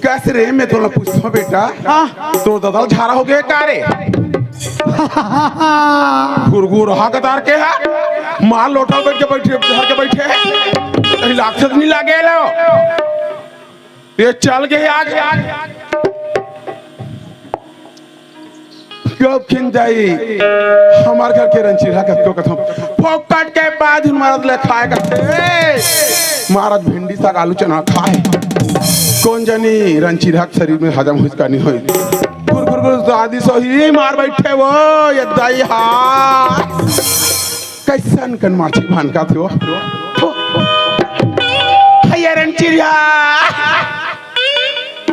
कैसे रे मैं तो पूछता बेटा तो ददल झारा हो गया का रे गुरगुर हा कतार के है माल लोटा बैठ के बैठे घर के बैठे कहीं लाक्षत नहीं लागे लो ये चल गए आज कब खिन जाई हमार घर के रंचीरा कतो कथम फोकट के बाद महाराज ले खाए करते महाराज भिंडी साग आलू चना खाए कौन जानी रंचीरा शरीर में हजम हुई नहीं हुई गुर गुर गुर दादी सोही मार बैठे वो ये दाई हा कैसन कन माछी भान का थे वो ये रंचीरा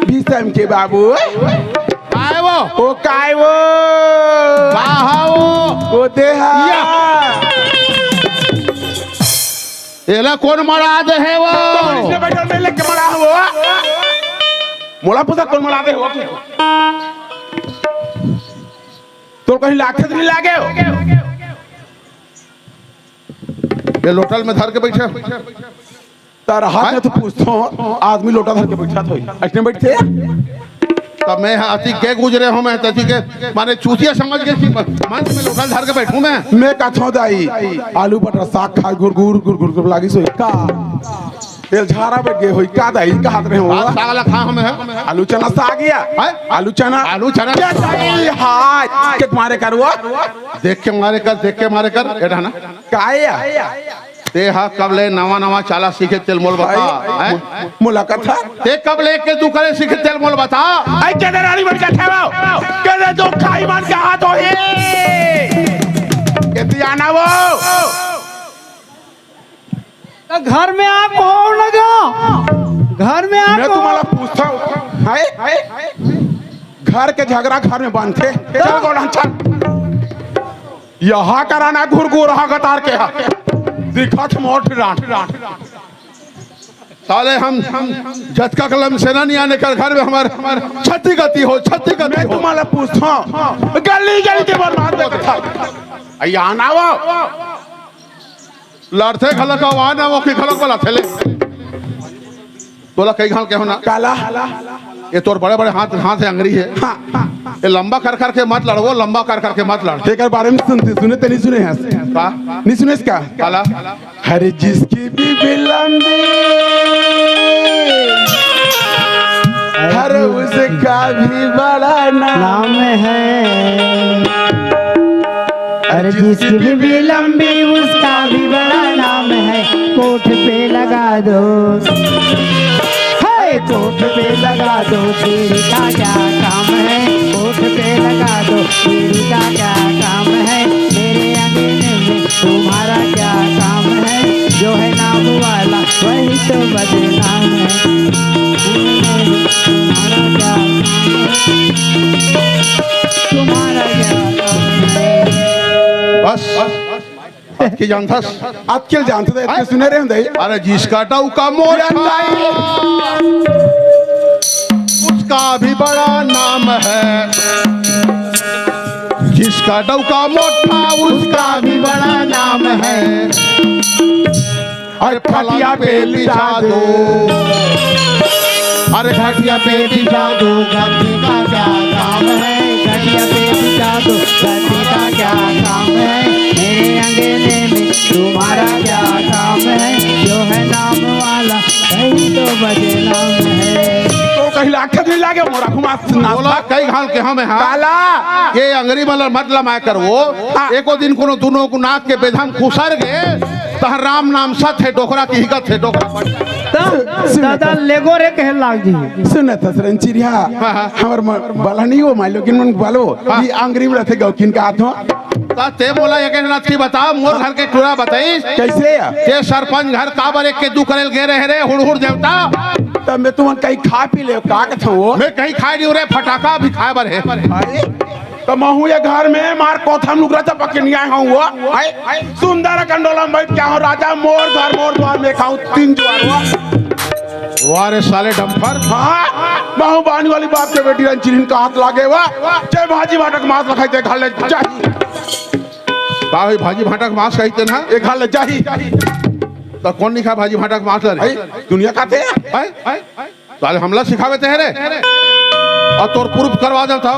बीसम के बाबू वो काय वो वो देहा एला कौन मरा दे है वो इसने बैठल में लेके मरा वो मोला पूछा कौन मरा दे हो तो कहीं लाखत नहीं लागे हो ये लोटल में धर के बैठे तारा हाथ में तो पूछता हूँ आदमी लोटा धर के बैठा था ऐसे बैठे तब मैं अति के गुजरे हूँ मैं तथी के माने चूतिया समझ के मंच में लोटल धर के बैठूं मैं कथो दाई आलू बटर साग खा गुरगुर गुरगुर गुर लागी सोई का तेल झारा बैठ गए होई का दाई का हाथ रहे हो साग वाला खा हमें आलू चना साग गया आलू चना हाय के मारे कर वो देख के मारे कर एडा ना काया ते हा कब ले नवा नवा चाला सीखे तेल मोल बता मुलाकात था ते कब ले के तू करे सीखे तेल मोल बता आई के रानी बन के ठेवाओ के दो खाई मान के हाथ हो हे के दियाना वो घर में आप कौन लगा घर में आप मैं तुम्हारा पूछता हूँ हाय घर के झगड़ा घर में बांधते चल गोड़ा चल यहाँ कराना घुर घुर हा कतार के हा दिखा थ मोट रात साले हम झटका कलम सेना नहीं आने कर घर में हमारे छत्ती गति हो मैं तुम्हारा पूछता हूँ गली गली के बर्बाद में था यहाँ ना वो लड़ते खलक आना वो की खलक वाला थेले तोला कई घाल के होना काला ये तोर बड़े बड़े हाथ है अंगरी है ये लंबा कर करके मत लड़ो लंबा कर करके मत लड़ एक बारे में सुने तो नहीं सुने हैं नहीं सुने इसका काला हर जिसकी भी लंबी हर उसका भी बड़ा नाम है अरे जिसकी भी लंबी उसका भी बड़ा नाम है कोठ पे लगा दो कोठ पे लगा दो तेरी का क्या काम है कोठ पे लगा दो तेरी का क्या काम है मेरे अंगने में तुम्हारा क्या काम है जो है नाम वाला वही तो बदनाम है तुम्हारा क्या काम है बस की जानता अकेले जानते थे इतने सुने रहे होंगे अरे जिसका टाउ का मोटा उसका भी बड़ा नाम है जिसका टाउ का मोटा उसका भी बड़ा नाम है अरे खटिया पे बिछा दो, अरे खटिया पे बिछा दो, गद्दी का क्या काम है, खटिया पे बिछा दो, गद्दी का क्या काम है, मेरे अंगने में तुम्हारा क्या काम है, जो है नाम वाला वही तो बदनाम है। तो कहीं लाखे नहीं लागे मोरा घुमा बोला कई घाल के हमें हाँ काला ये अंग्रेजी मतलब मैं कर वो एको दिन कोनो दोनों को नाक के बेधम खुसर गए तह राम नाम सत है डोकरा की हिगत है डोकरा दादा लेगो रे कह लाग जी सुन था सरंचिरिया हमर बाला नहीं हो माइलो किन मन बालो ये अंग्रेजी में रहते गौकिन का हाथों ता ते बोला ये कहना की बता मोर घर के टूरा बताई कैसे ते सरपंच घर काबर एक के दू करेल गे रहे रे हुड़ देवता तब मैं तुम कहीं खा पी ले का कथा वो मैं कहीं खाई नहीं रे फटाका भी खाए बर है अरे तो महू ये घर में मार कोथम लुकरा चपक के नहीं आया हूँ वो सुंदर कंडोला में बैठ क्या हो राजा मोर द्वार में खाऊं 3 ज्वार वारे साले डंपर हाँ महू बानी वाली बाप के बेटी रंचिन का हाथ लागे हुआ चाहे भाजी भाटक मांस लखाई दे खा ले चाहिए भाई भाजी भाटक मांस कहते ना ये खा ले चाहिए तो कौन नहीं खा भाजी भाटक मांस रे दुनिया खाते हैं साले हमला सिखावे ते रे और तोर प्रूफ करवा दे था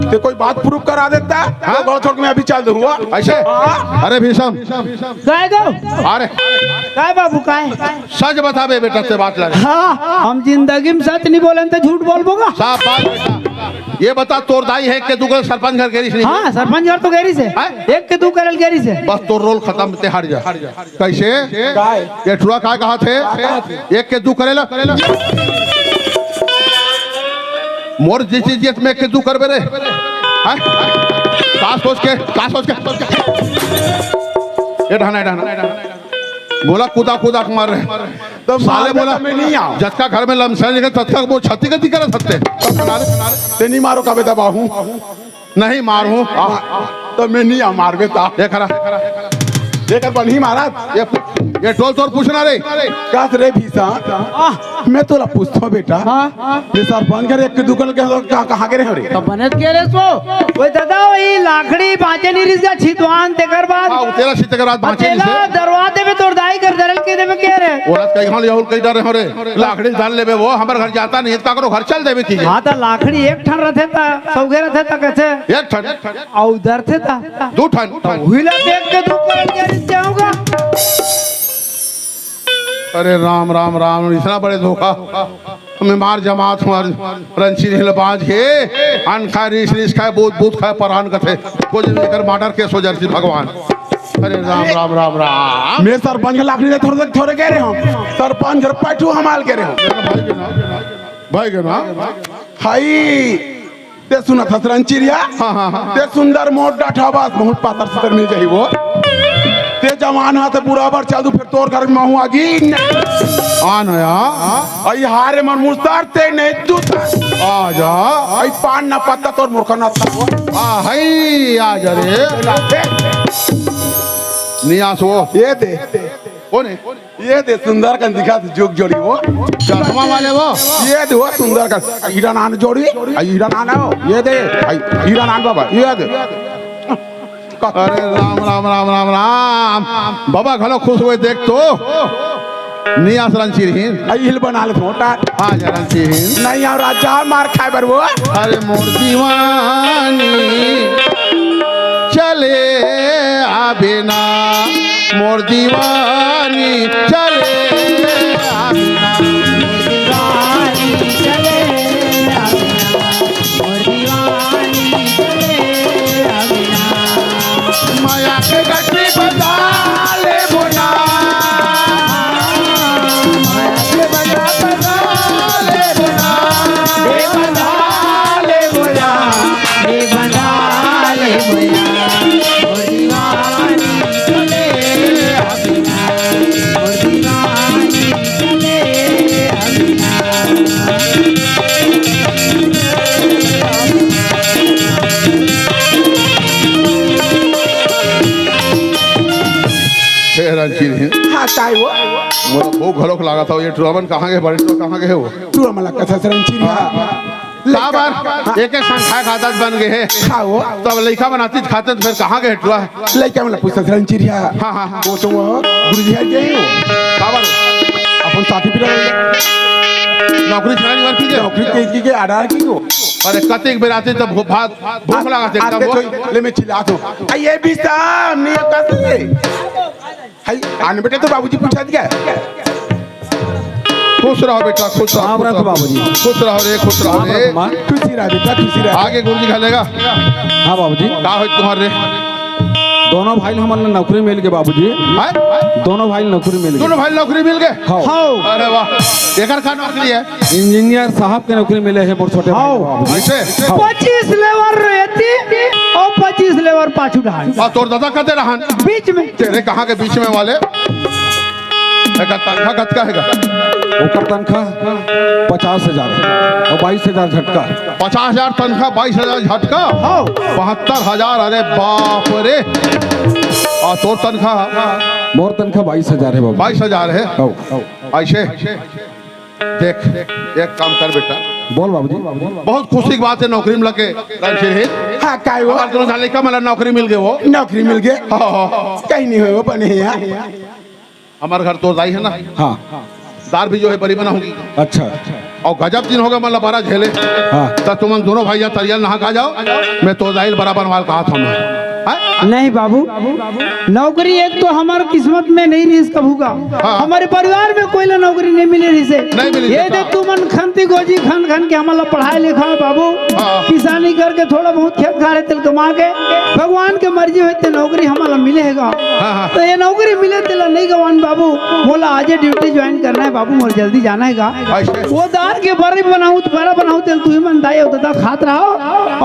ते कोई बात प्रूफ करा देता हाँ? तो छोड़ के मैं अभी चल दूंगा ऐसे अरे भीषम काय गो अरे काय बाबू काय सच बताबे बेटा से बात लगे हाँ हम जिंदगी में सच नहीं बोले तो झूठ बोल बोगा साफ बात बेटा ये बता तोर दाई है के दुगल सरपंच घर गेरी से हाँ सरपंच घर तो गेरी से एक के दू करल गेरी से बस तोर रोल खत्म ते हट जा कैसे ये ठुआ काय कहा थे एक के दू करेला मोर जिस चीज में के दू करबे रे हां का सोच के ये ढाना बोला कूदा मार रहे तो साले बोला मैं नहीं आऊं जत्का घर में लमसा लेके तत्का वो छत्ती गति कर सकते ते नहीं मारो कबे दबाहूं नहीं मारू तो मैं नहीं आ मार बेटा देख देकर बन ही मारा ये टोल तोर पूछना रे कास रे भीसा मैं तोला पूछता हूं बेटा ये सरपंच घर एक दुकान के कहां के रे तो बनत के रे सो ओए दादा ओई लाखड़ी बाजे नी रिस गा छितवान तेकर बाद हां तेरा सीते के बाद बांचे तेला दरवाजे में तोड़ दाई कर दरल के देबे के रे औरत कहीं हां और कहीं डर रे लाखड़ी डाल लेबे वो हमर घर जाता नहीं का करो घर चल देबे की हां त लाखड़ी एक ठन रथे ता सौगे रथे ता कैसे एक ठन औ उधर थे ता 2 ठन हुइला देख के दुकान के रिस जाऊंगा अरे राम राम राम इतना बड़े धोखा मैं मार जमात हूँ रंची हिलबाज है अन खाए रिस खाए बूथ खाए परान कथे कुछ लेकर मर्डर केस हो जाती भगवान अरे राम राम राम राम मैं सरपंच के लाखड़ी थोड़े कह रहे हूं सरपंच घर पैठू हमाल कह रहे हूं भाई के ना हाई ते सुना था रंचिरिया ते सुंदर मोटा ठाबास बहुत पातर सतर मिल जाई वो ते जवान हाथ पूरा बार चल दू फिर तोर घर में हूं आगी आ नया आई हारे मन मुस्तार ते नहीं तू आ जा आई पान ना पत्ता तोर मूर्ख ना था आ हई आ जा रे नियास वो ये दे कौन है ये दे सुंदर का दिखा जोग जोड़ी वो चश्मा वाले वो ये दे वो सुंदर का हीरा नान जोड़ी हीरा नान हो ये दे हीरा नान बाबा ये दे अरे राम राम राम राम राम बाबा घलो खुश हुए देख तो नियास रंचीहीन आई हिल बना ले मोटा हाँ जा रंचीहीन नहीं और राजा मार खाए बर वो अरे मोर दीवानी चले आबिना मोर दीवानी चले आबिना माया के गट्टी बजा ले बोना माया के बजा ले बोना ए बना ले बोया ए बना ले बोया और दीवानी चले अबिना और दीवानी चले अबिना रंचीहीन हाँ काय वो मोर खूब घलोक लगा था ये ट्रमन कहाँ के बड़े तो कहाँ के है वो तू हमला कथा सरंचिरिया बार एक एक संख्या का आदत बन गए है। खाओ तब लड़का बनाती खाते तो फिर कहाँ गए हटुआ लड़का मतलब पूछता रंचिरिया हाँ हाँ हाँ वो तो गुरुजी है गए हो बाबर अपन साथी पिला नौकरी छानी बार कीजिए नौकरी के आधार की को अरे कतेक बेर आते तब भात भूख लगाते आते तो ले मैं चिल्ला तो ये भी साहब नहीं कैसे हाय आने बेटे तो बाबूजी पूछा दिया खुश रहो बेटा खुश रहो राम राम बाबूजी खुश रहो रे खुश रहो रे खुशी रहा बेटा खुशी रहा आगे गुरुजी खेलेगा हाँ बाबूजी का हो तुम्हारे दोनों भाई हमारे नौकरी मिल गए बाबूजी दोनों भाई नौकरी मिल गए दोनों भाई नौकरी मिल गए हाँ अरे वाह एकर का नौकरी है इंजीनियर साहब के नौकरी मिले है मोर छोटे भाई को बाबूजी। ऐसे 25 लेवर रहती और 25 लेवर पाछू ढाल और तोर दादा कहते रहन बीच में तेरे कहाँ के बीच में वाले एकर तनखा कतका हैगा ओकर तनख्वाह 50,000 और 22,000 झटका 50,000 तनख्वाह 22,000 झटका 72,000 अरे बाप रे और तोर तनख्वाह मोर तनख्वाह 22,000 है बाबू 22,000 है हाँ, ऐसे देख एक काम कर बेटा बोल बाबूजी बहुत खुशी की बात है नौकरी में लगे हाँ काय वो दोनों साले का मतलब नौकरी मिल गए वो नौकरी मिल गए कहीं नहीं हुए वो बने हैं हमारे घर तो दाई है ना हाँ दार भी जो है बड़ी बना होगी अच्छा और गजब दिन होगा मतलब बड़ा झेले हाँ तो तुम दोनों भाई तरियल नहा खा जाओ मैं तो दाइल बराबर वाल कहा था मैं नहीं बाबू नौकरी एक तो हमारे किस्मत में नहीं रही कबू का हमारे परिवार में कोई नौकरी नहीं मिले रही से नहीं मिली ये दे तुमन खनती गोजी खन खन के हमारा पढ़ाई लिखा बाबू हाँ। किसानी करके थोड़ा बहुत खेत खा रहे तिल कमा के भगवान के मर्जी हुई तो नौकरी हमारा मिलेगा हाँ। तो ये नौकरी मिले तिला नहीं गवान बाबू बोला आज ड्यूटी ज्वाइन करना है बाबू मोर जल्दी जाना है ऐसे? वो दाल के बड़े बनाऊं तो बड़ा बनाऊं तेल तू ही मन दाई होता खात रहो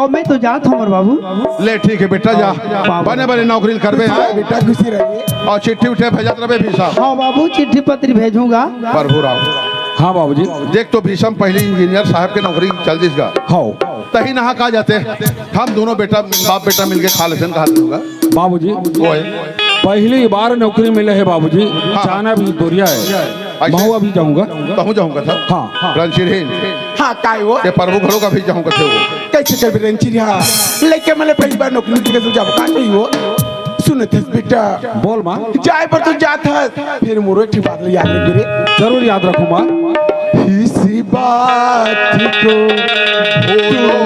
और मैं तो जात हूँ बाबू ले ठीक है बेटा जा बने बने नौकरी करबे बेटा खुशी रहिए और चिट्ठी उठे भेजत रहे भीषम हाँ बाबू चिट्ठी पत्री भेजूंगा प्रभु राम हाँ बाबूजी देख तो भीषम पहले इंजीनियर साहब के नौकरी चल दिसगा हाँ तही नहा कहा जाते हम दोनों बेटा बाप बेटा मिलके खा लेते कहा होगा बाबूजी वो है पहली बार नौकरी मिले है बाबूजी जाना भी दूरिया है मैं अभी जाऊंगा तो हूँ जाऊंगा था हाँ रणशीर हाँ काय वो ये प्रभु घरों का भी जाऊंगा थे वो कैसे कर रंचिरिया लेके मैंने पहली बार नौकरी मिल गई जब का नहीं हो सुन थे बेटा बोल माँ जाए पर तो जाता फिर मोरो एक बात याद रख रे जरूर याद रखूँ माँ इसी बात को भूलो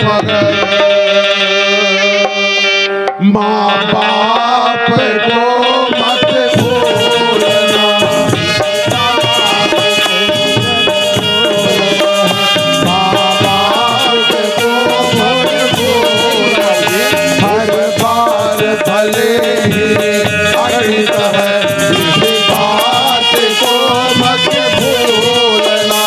मगर माँ बाप को मत भूलना माँ बाप को मत भूलना हर बार भले ही अड़ित है इसी बात को मत भूलना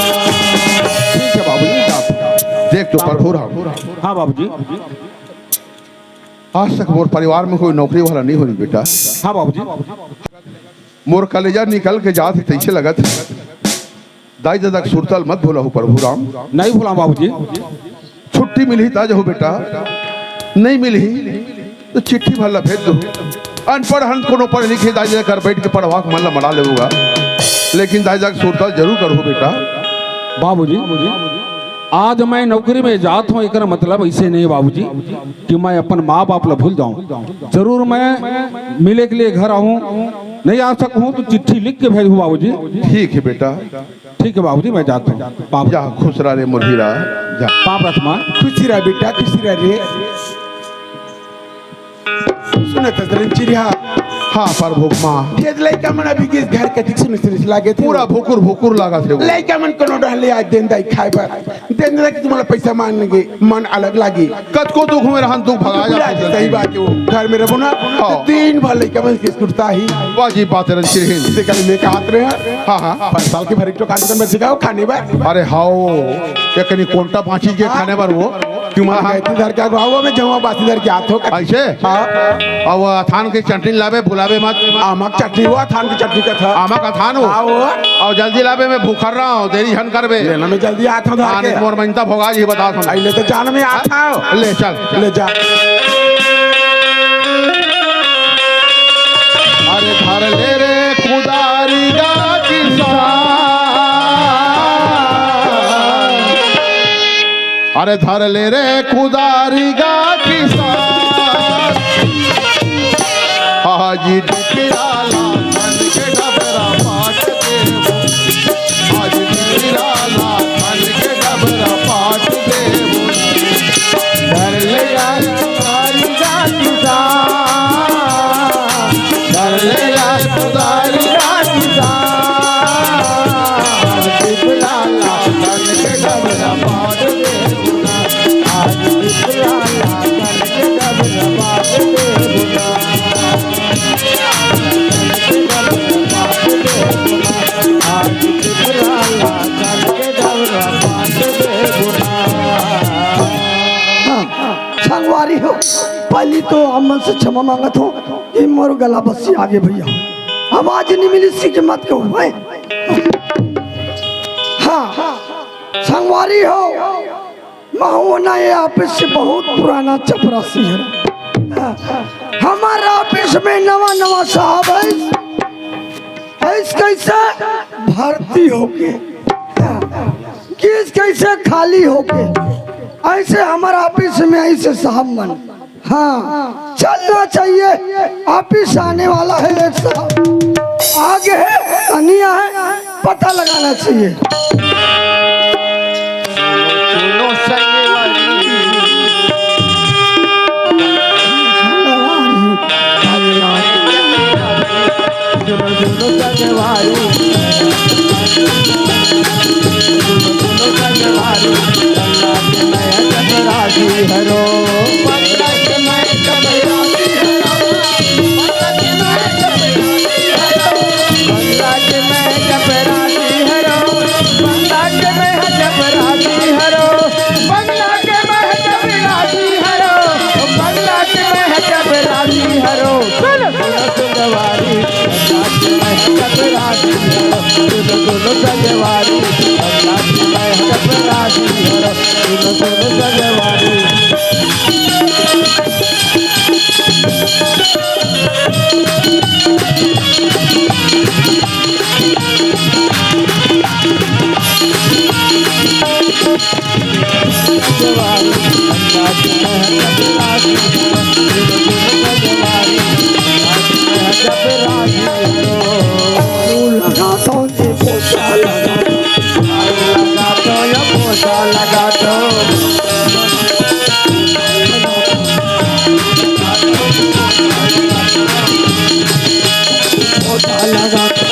ठीक है बाबूजी देख तो प्रभु राम हाँ बाबूजी आज तक मोर परिवार में कोई नौकरी वाला नहीं होनी बेटा हाँ बाबूजी मोर कलेजा निकल के जात तैसे लगत दाई दादा सुरतल मत भूला हो प्रभु राम नहीं भूला बाबूजी छुट्टी मिली ताज हो बेटा नहीं मिली तो चिट्ठी भला भेज दो अनपढ़ हन कोनो पढ़ लिखे दाई कर बैठ के पढ़वा के मन मना लेगा लेकिन दाई दादा सुरतल जरूर करो बेटा बाबूजी आज मैं नौकरी में जात हूँ एक मतलब ऐसे नहीं बाबूजी कि मैं अपन माँ बाप ला भूल जाऊँ जरूर मैं मिले के लिए घर आऊँ नहीं आ सकूँ तो चिट्ठी लिख के भेजूँ बाबूजी ठीक है बेटा ठीक है बाबूजी मैं जाता हूँ पाप जा खुश रह रे मुरहीरा जा पाप रखमा खुशी रह बेटा खुशी रह रे सुन थे रंचिरिया हाँ प्रभु माँ भेज लइका मन अभी के घर के ठीक सुन सुन लागे थे पूरा भुकुर भुकुर लगा थे वो लइका मन कोनो रहले आज दिन दाई खाए पर दिन दाई तुम्हारा पैसा मांगेंगे मन अलग लागी कत को दुख में रहन दुख भगा जा सही बात है वो घर में रहो ना तो दिन भर लइका मन के कुर्ता ही वाजिब बात है रणशीर इसे कल में हाथ रहे हाँ हाँ 5 साल के भरी तो काम में सिखाओ खाने बार अरे हाओ ये कनी कोंटा पांची के खाने पर वो क्यों मां गए घर का गावा में जवा बासीदार के हाथ हो ऐसे और वो थान के चटनी लावे बुलावे मत आमक चटनी हुआ थान की चटनी का था आमा का थान हो आओ और जल्दी लावे मैं भूखर रहा हूँ देरी झन करबे लेना में जल्दी हाथ हो थान धार मोर मनता भोगा जी बता के आइले तो जान में हाथ आओ ले चल ले जा धर ले रे कुदारी गा किसान, अरे धर ले रे कुदारी गा किसान, हाजी डिकिराला धन के डबरा पाट देवो, हाजी डिकिराला धन के डबरा पाट देवो, धर ले जा कुदारी गा किसान, धर ले जा कुदारी गा किसान, डिपलाला धन के डबरा पाट देवो, आज डिपलाला धन के डबरा पाट देबुना, आज डिपलाला धन के डबरा पाट देबुना। संगवारी हो, पहली तो अमन से क्षमा मांगत हो कि मोर गला बस्सी आगे भैया आवाज नहीं मिली सी के मत कहूँ है। हाँ संगवारी हो, महुना ये ऑफिस से बहुत पुराना चपरासी है। हमारा ऑफिस में नवा नवा साहब है, ऐस कैसे भर्ती होके किस कैसे खाली होके, ऐसे हमारा ऑफिस में ऐसे साहब मन। हाँ चलना चाहिए, ऑफिस आने वाला है एक साहब, आगे है अनिया है, पता लगाना चाहिए। सुनो संगवारी, सुनो सुनो संगवारी, सुनो संगवारी, गंगा के मैं चपरासी हरो, गंगा के मैं चपरासी हरो, गंगा के मैं चपरासी हरो, गंगा के मैं चपरासी हरो, गंगा के मैं चपरासी हरो, गंगा के मैं चपरासी हरो, गंगा के मैं चपरासी हरो। सुनो सुनो संगवारी, गंगा के मैं चपरासी हरो, सुनो सुनो संगवारी, गंगा के मैं चपरासी हरो, सुनो सुनो संगवारी। संगवारी, गंगा के मैं चपरासी हरो, सुनो सुनो संगवारी, गंगा के मैं चपरासी हरो। लगाता हूँ ये पोछा लगा, लगा दो या पोछा लगा दो, पोछा लगा दो।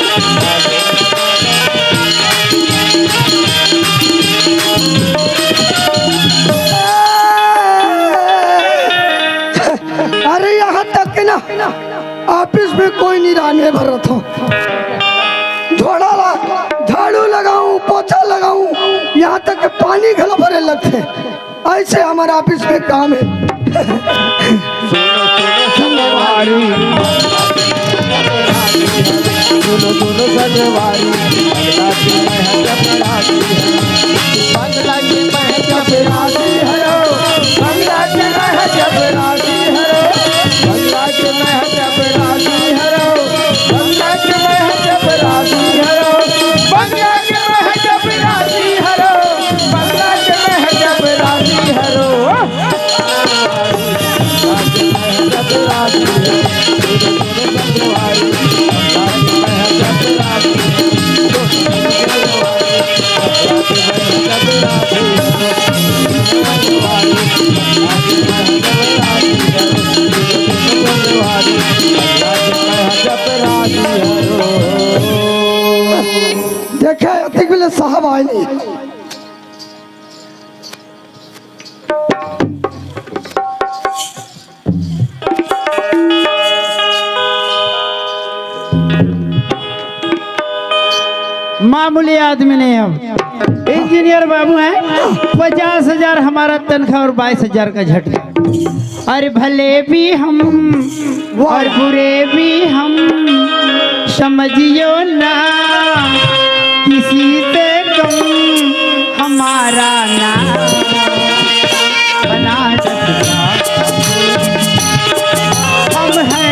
अरे यहाँ तक कि ना ऑफिस में कोई नहीं रहने भरत हो, झाड़ू लगाऊं पोछा लगाऊं, यहाँ तक कि पानी घला भरे लगते, ऐसे हमारे ऑफिस में काम है। सुनो सुनो संगवारी, सुनो सुनो संगवारी, बंगला की मैं चपरासी हरो, बंगला की मैं चपरासी हरो, बंगला की मैं चपरासी हरो, बंगला की मैं चपरासी हरो, बंगला की मैं चपरासी हरो, बंगला की मैं चपरासी हरो, बंगला की मैं चपरासी हरो। देखे अति के लिए साहब आए नहीं, मामूली आदमी नहीं हम, इंजीनियर बाबू हैं। 50,000 हमारा तनख्वाह और 22,000 का झटका। और भले भी हम और बुरे भी हम, समझियो ना किसी से कम हमारा ना बना सकता हम हैं,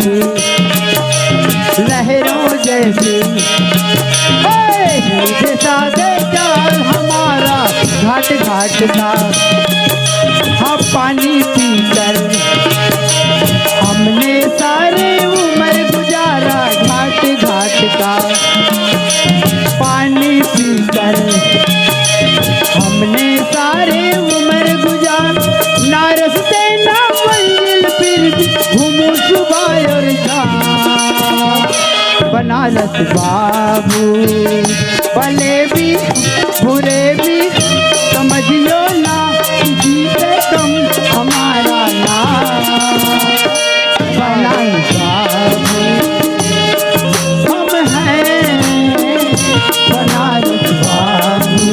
की लहरों जैसी सीधे साधे चाल हमारा घाट घाट का हाँ पानी पीकर हमने सारे उम्र गुजारा घाट घाट का पानी पीकर हमने सारे उम्र गुजार ना रस्ते ना मंजिल फिर भी घूमू सुबह और शाम बनारस बाबू भले भी बुरे भी समझियो ना किसी से कम हमारा नाम बनारस बाबू हम हैं बनारस बाबू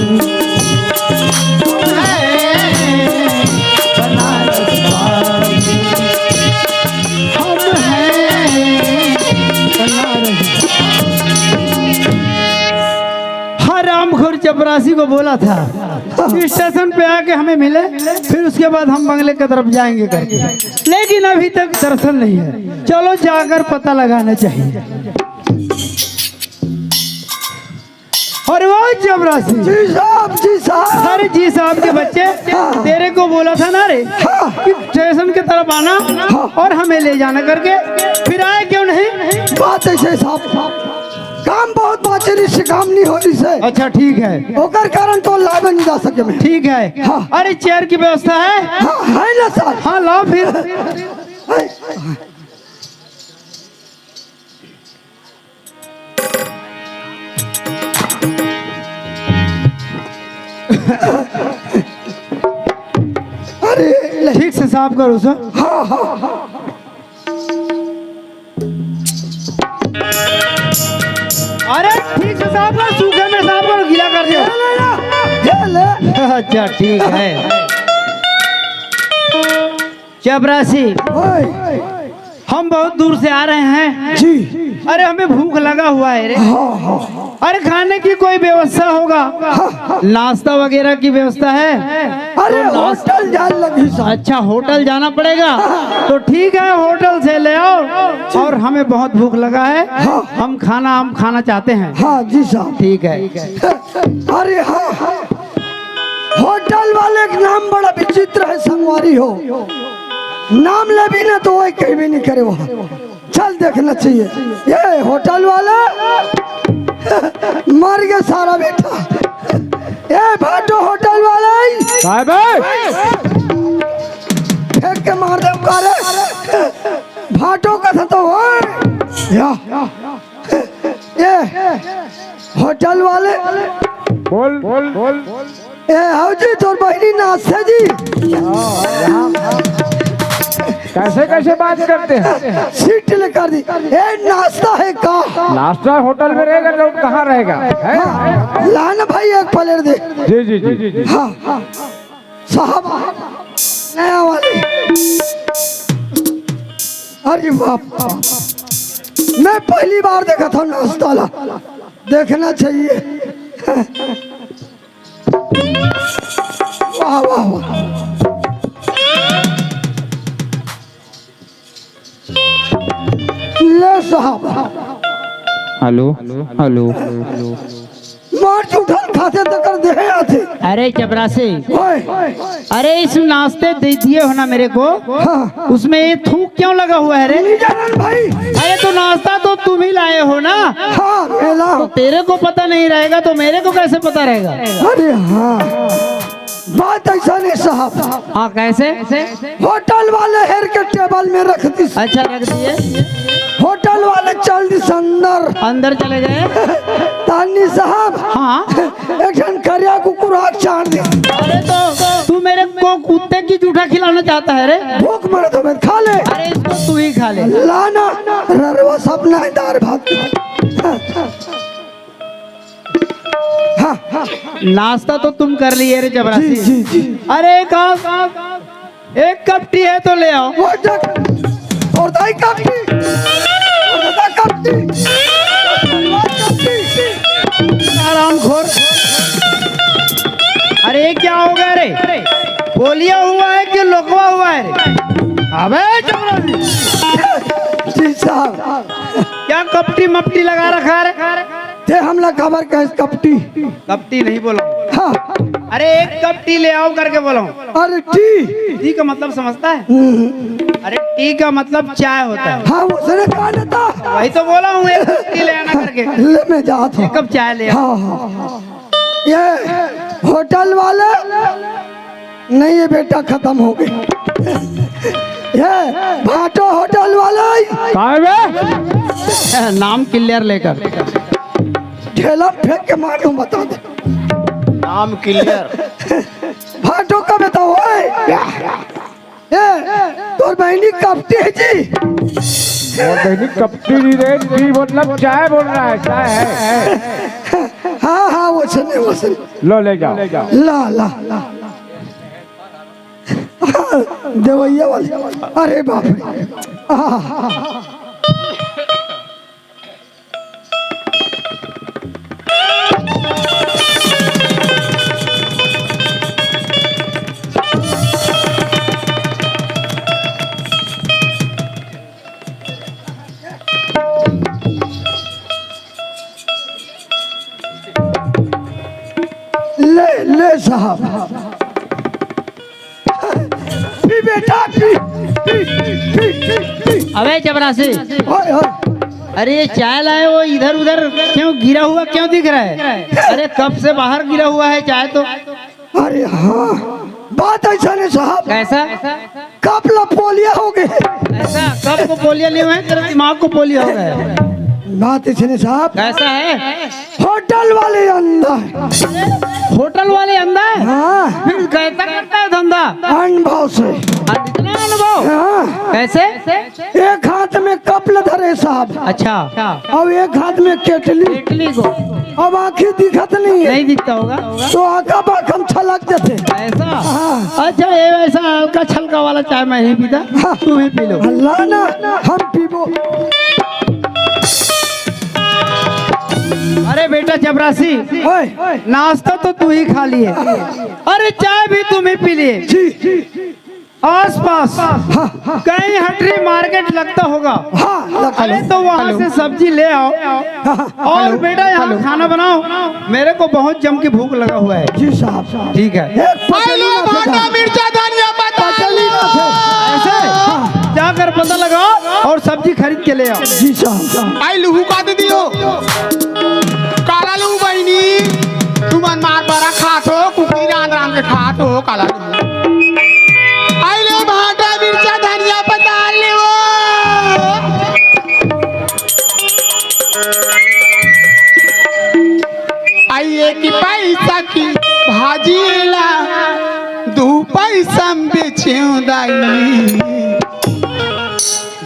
हम हैं बनारस बाबू हम हैं बनारस। हाँ रामखोर चपरासी को बोला था स्टेशन पे आके हमें मिले, फिर उसके बाद हम बंगले की तरफ जाएंगे करके, लेकिन अभी तक दर्शन नहीं है। चलो जाकर पता लगाना चाहिए। और वो चपरासी जी साहब जी साहब अरे जी साहब के बच्चे तेरे को बोला था ना रे कि स्टेशन की तरफ आना और हमें ले जाना करके, फिर आए क्यों नहीं? बात ऐसे साहब काम बहुत बाचरी से काम नहीं हो रही से। अच्छा ठीक है, ओकर कारण तो लाभ नहीं जा सके मैं। ठीक है। हाँ। अरे चेयर की व्यवस्था है? हाँ है ना साहब। हाँ लाओ फिर। अरे ठीक से साफ करो सर। हाँ हाँ हाँ अरे ठीक से साफ करो, सूखे में साफ करो, गीला कर दियो। ये ले अच्छा ठीक है। चपरासी ओए, हम बहुत दूर से आ रहे हैं जी अरे हमें भूख लगा हुआ है रे। हाँ हाँ अरे खाने की कोई व्यवस्था होगा? नाश्ता वगैरह की व्यवस्था है? अरे हॉस्टल जान लगी साहब। अच्छा होटल जाना पड़ेगा, तो ठीक है होटल से ले आओ। और हमें बहुत भूख लगा है, हम खाना चाहते हैं। हाँ जी साहब। ठीक है। अरे हाँ हाँ होटल वाले का नाम बड़ा विचित्र है, संगवारी हो नाम ले भी ना तो वही कहीं भी नहीं करे वहाँ। चल देखना चाहिए। ये होटल वाला मर गया सारा बेटा। ये भाटो होटल वाला साहब फेंक के मार दे उकारे। भाटो का था तो वो या ये होटल वाले बोल बोल बोल ए आओ जी तोर बहनी नाश्ता जी कैसे कैसे बात करते हैं? सीट लेकर दी। ए नाश्ता है का? नाश्ता होटल में रहेगा तो कहाँ रहेगा? लाना भाई एक प्लेट दे। जी जी जी जी हाँ हाँ साहब नया वाले। अरे बाप मैं पहली बार देखा था नाश्ता ला, देखना चाहिए। वाह वाह वाह ले साहब हेलो हेलो मार उठन खाते तक दे आते। अरे चपरासी ओए अरे इस नाश्ते दे दिए हो ना मेरे को, हाँ उसमें ये थूक क्यों लगा हुआ है रे? नहीं जानन भाई। अरे तो नाश्ता तो तुम ही लाए हो ना, हाँ मेला। तो तेरे को पता नहीं रहेगा तो मेरे को कैसे पता रहेगा? अरे हाँ बात ऐसा नहीं साहब। हाँ कैसे? होटल वाले हेर के टेबल में रख दी। अच्छा रख दिए, होटल वाले चल दी अंदर अंदर चले गए। तानी साहब हाँ एक जन करिया कुकुर आग चाड़ दे। अरे तो तू मेरे को कुत्ते की जूठा खिलाना चाहता है रे? भूख मरे तो मैं खा ले। अरे इसको तू ही खा ले। लाना ररवा सपना है दार भात। हाँ हाँ नाश्ता तो तुम कर लिए रे चपरासी। जी जी जी अरे एक कप टी है तो ले आओ। वो जग और दाई काटी और दादा काटी आराम खोर। अरे ये क्या हो गया रे? पोलियो हुआ है कि लोकवा हुआ है रे? अबे चपरासी जी साहब क्या कपटी मपटी लगा रखा है? ते हमला खबर कह कपटी। कपटी नहीं बोला, हाँ अरे एक कप टी ले आओ करके बोला हूँ। अरे टी टी का मतलब समझता है? अरे टी का मतलब चाय होता है। हाँ उसने कहा था वही तो बोला हूँ, एक कप टी ले आना करके। ले मैं जाता हूँ। एक कप चाय ले आओ। हाँ हाँ हाँ। ये होटल वाले नहीं है बेटा, खत्म हो गई। ये भाटो होटल वाले नाम क्लियर लेकर, ठेला फेंक के मारूं, बता दे नाम क्लियर। भाटो का बताओ। ये तोर बहनी कपटी है जी। कपटी रे जी मतलब चाय बोल रहा है, चाय है। हाँ हाँ वसने लो ले जाओ। ला ला ला देवैया वाले। अरे बाप रे। ले साहब पी बेटा पी। अबे चपरासी, ओए ओए अरे ये चाय लाए वो इधर उधर क्यों गिरा हुआ क्यों दिख रहा है? अरे कप से बाहर गिरा हुआ है चाय तो। अरे हाँ बात ऐसा नहीं साहब, कैसा? कप पोलिया हो गए। ऐसा कप को पोलियो लिए हुए हैं, तेरे दिमाग को पोलियो हो गया है। बात ऐसे नहीं साहब, कैसा है? होटल वाले अंधा है। होटल वाले अंधा है? हाँ फिर कैसा करता है धंधा? अनुभव से। इतना अनुभव? हाँ कैसे? एक हाथ में कप धरे साहब, अच्छा, और एक हाथ में केटली। इडली को अब आंखें दिखत नहीं है, नहीं दिखता होगा तो आका बाकम छलक जाते। ऐसा? हाँ। अच्छा ये वैसा हल्का छलका वाला चाय मैं नहीं पीता, हाँ। तू ही पी लो। अल्लाह ना हम पीबो। अरे बेटा चपरासी, ओए नाश्ता तो तू ही खा लिए, अरे चाय भी तुम ही पी लिए। जी आस पास कहीं हटरी मार्केट लगता होगा, हाँ अरे तो वहाँ से सब्जी ले आओ और बेटा यहाँ खाना बनाओ, मेरे को बहुत जम की भूख लगा हुआ है। जी साहब ठीक है, एक पटली ना था। मिर्चा धनिया पटली ना थे। ऐसे जाकर पता लगाओ और सब्जी खरीद के ले आओ। जी साहब आई लहू का दे दियो काला लहू बहनी, तुम मार बड़ा खात हो, कुकरी रान रान के खात हो काला लहू। आई ले भाटा मिर्चा धनिया पता ले वो आई एक पैसा की भाजी ला 2 पैसा में बेचूं दाई,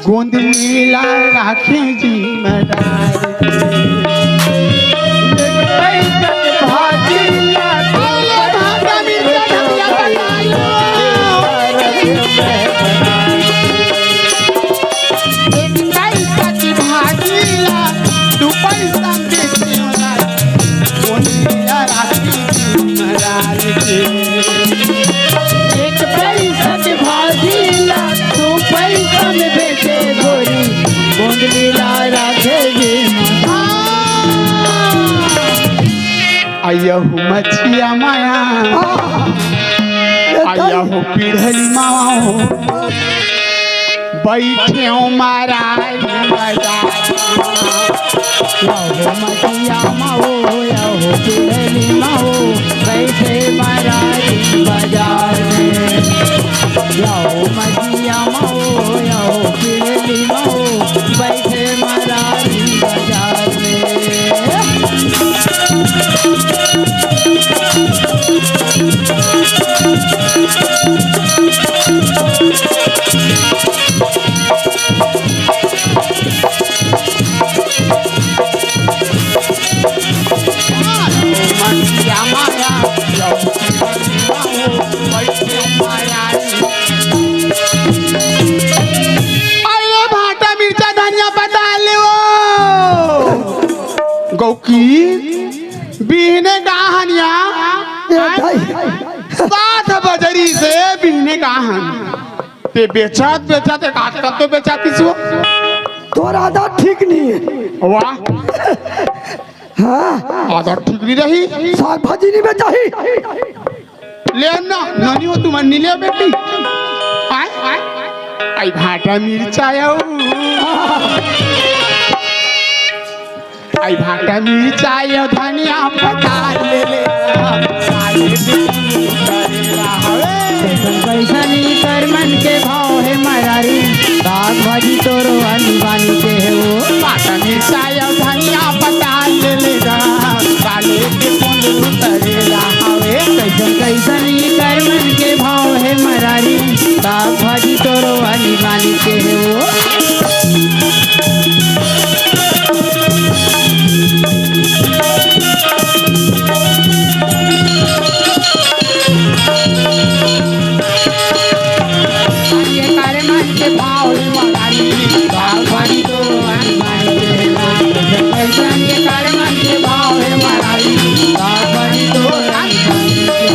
गोंदली ला राखे जी मदार। एक पैसा की भाजी ला 2 पैसा में बेचे गोरी, गोंदली ला राखेगी। आयहु मछिया माया, आयहु पीढ़ली माओ, बैठे मारा याहो मटिया माओ, याहो पिड़ली माओ, बैठे महाराज बाजार में। याहो मटिया माओ, याहो पिड़ली माओ, बैठे महाराज बाजार में। भाटा मिर्चा धनिया पता ले गौकी बिहने कहानिया 7 बजरी से बिहने कहानी ते बेचात एक आठ कब तो बेचाती सो तोरा आदत ठीक नहीं है। वाह, हाँ आदत ठीक नहीं रही। साग भाजी नहीं बेचाही। ले ना ननी हो तुम नहीं ले बेटी। आय आय आई भाटा मिर्चायो, आई भाटा मिर्चायो धनिया पता ले ले साले करेला हवे। कैसनी कर मन के भाव है मरारी साग भाजी तोरो वाली वाली के है वो भाटा मिर्चायो धनिया पता ले ले साले के कुंडलू करेला हवे। कैसनी कर मन के भाव है मरारी साग भाजी तोरो वाली वाली के है वो ये करे मन के भाव है मरारी साग भाजी तोरो वाली वाली के है वो। कैसन ये कर मन के भाव है मरारी साग भाजी तोरो वाली वाली के है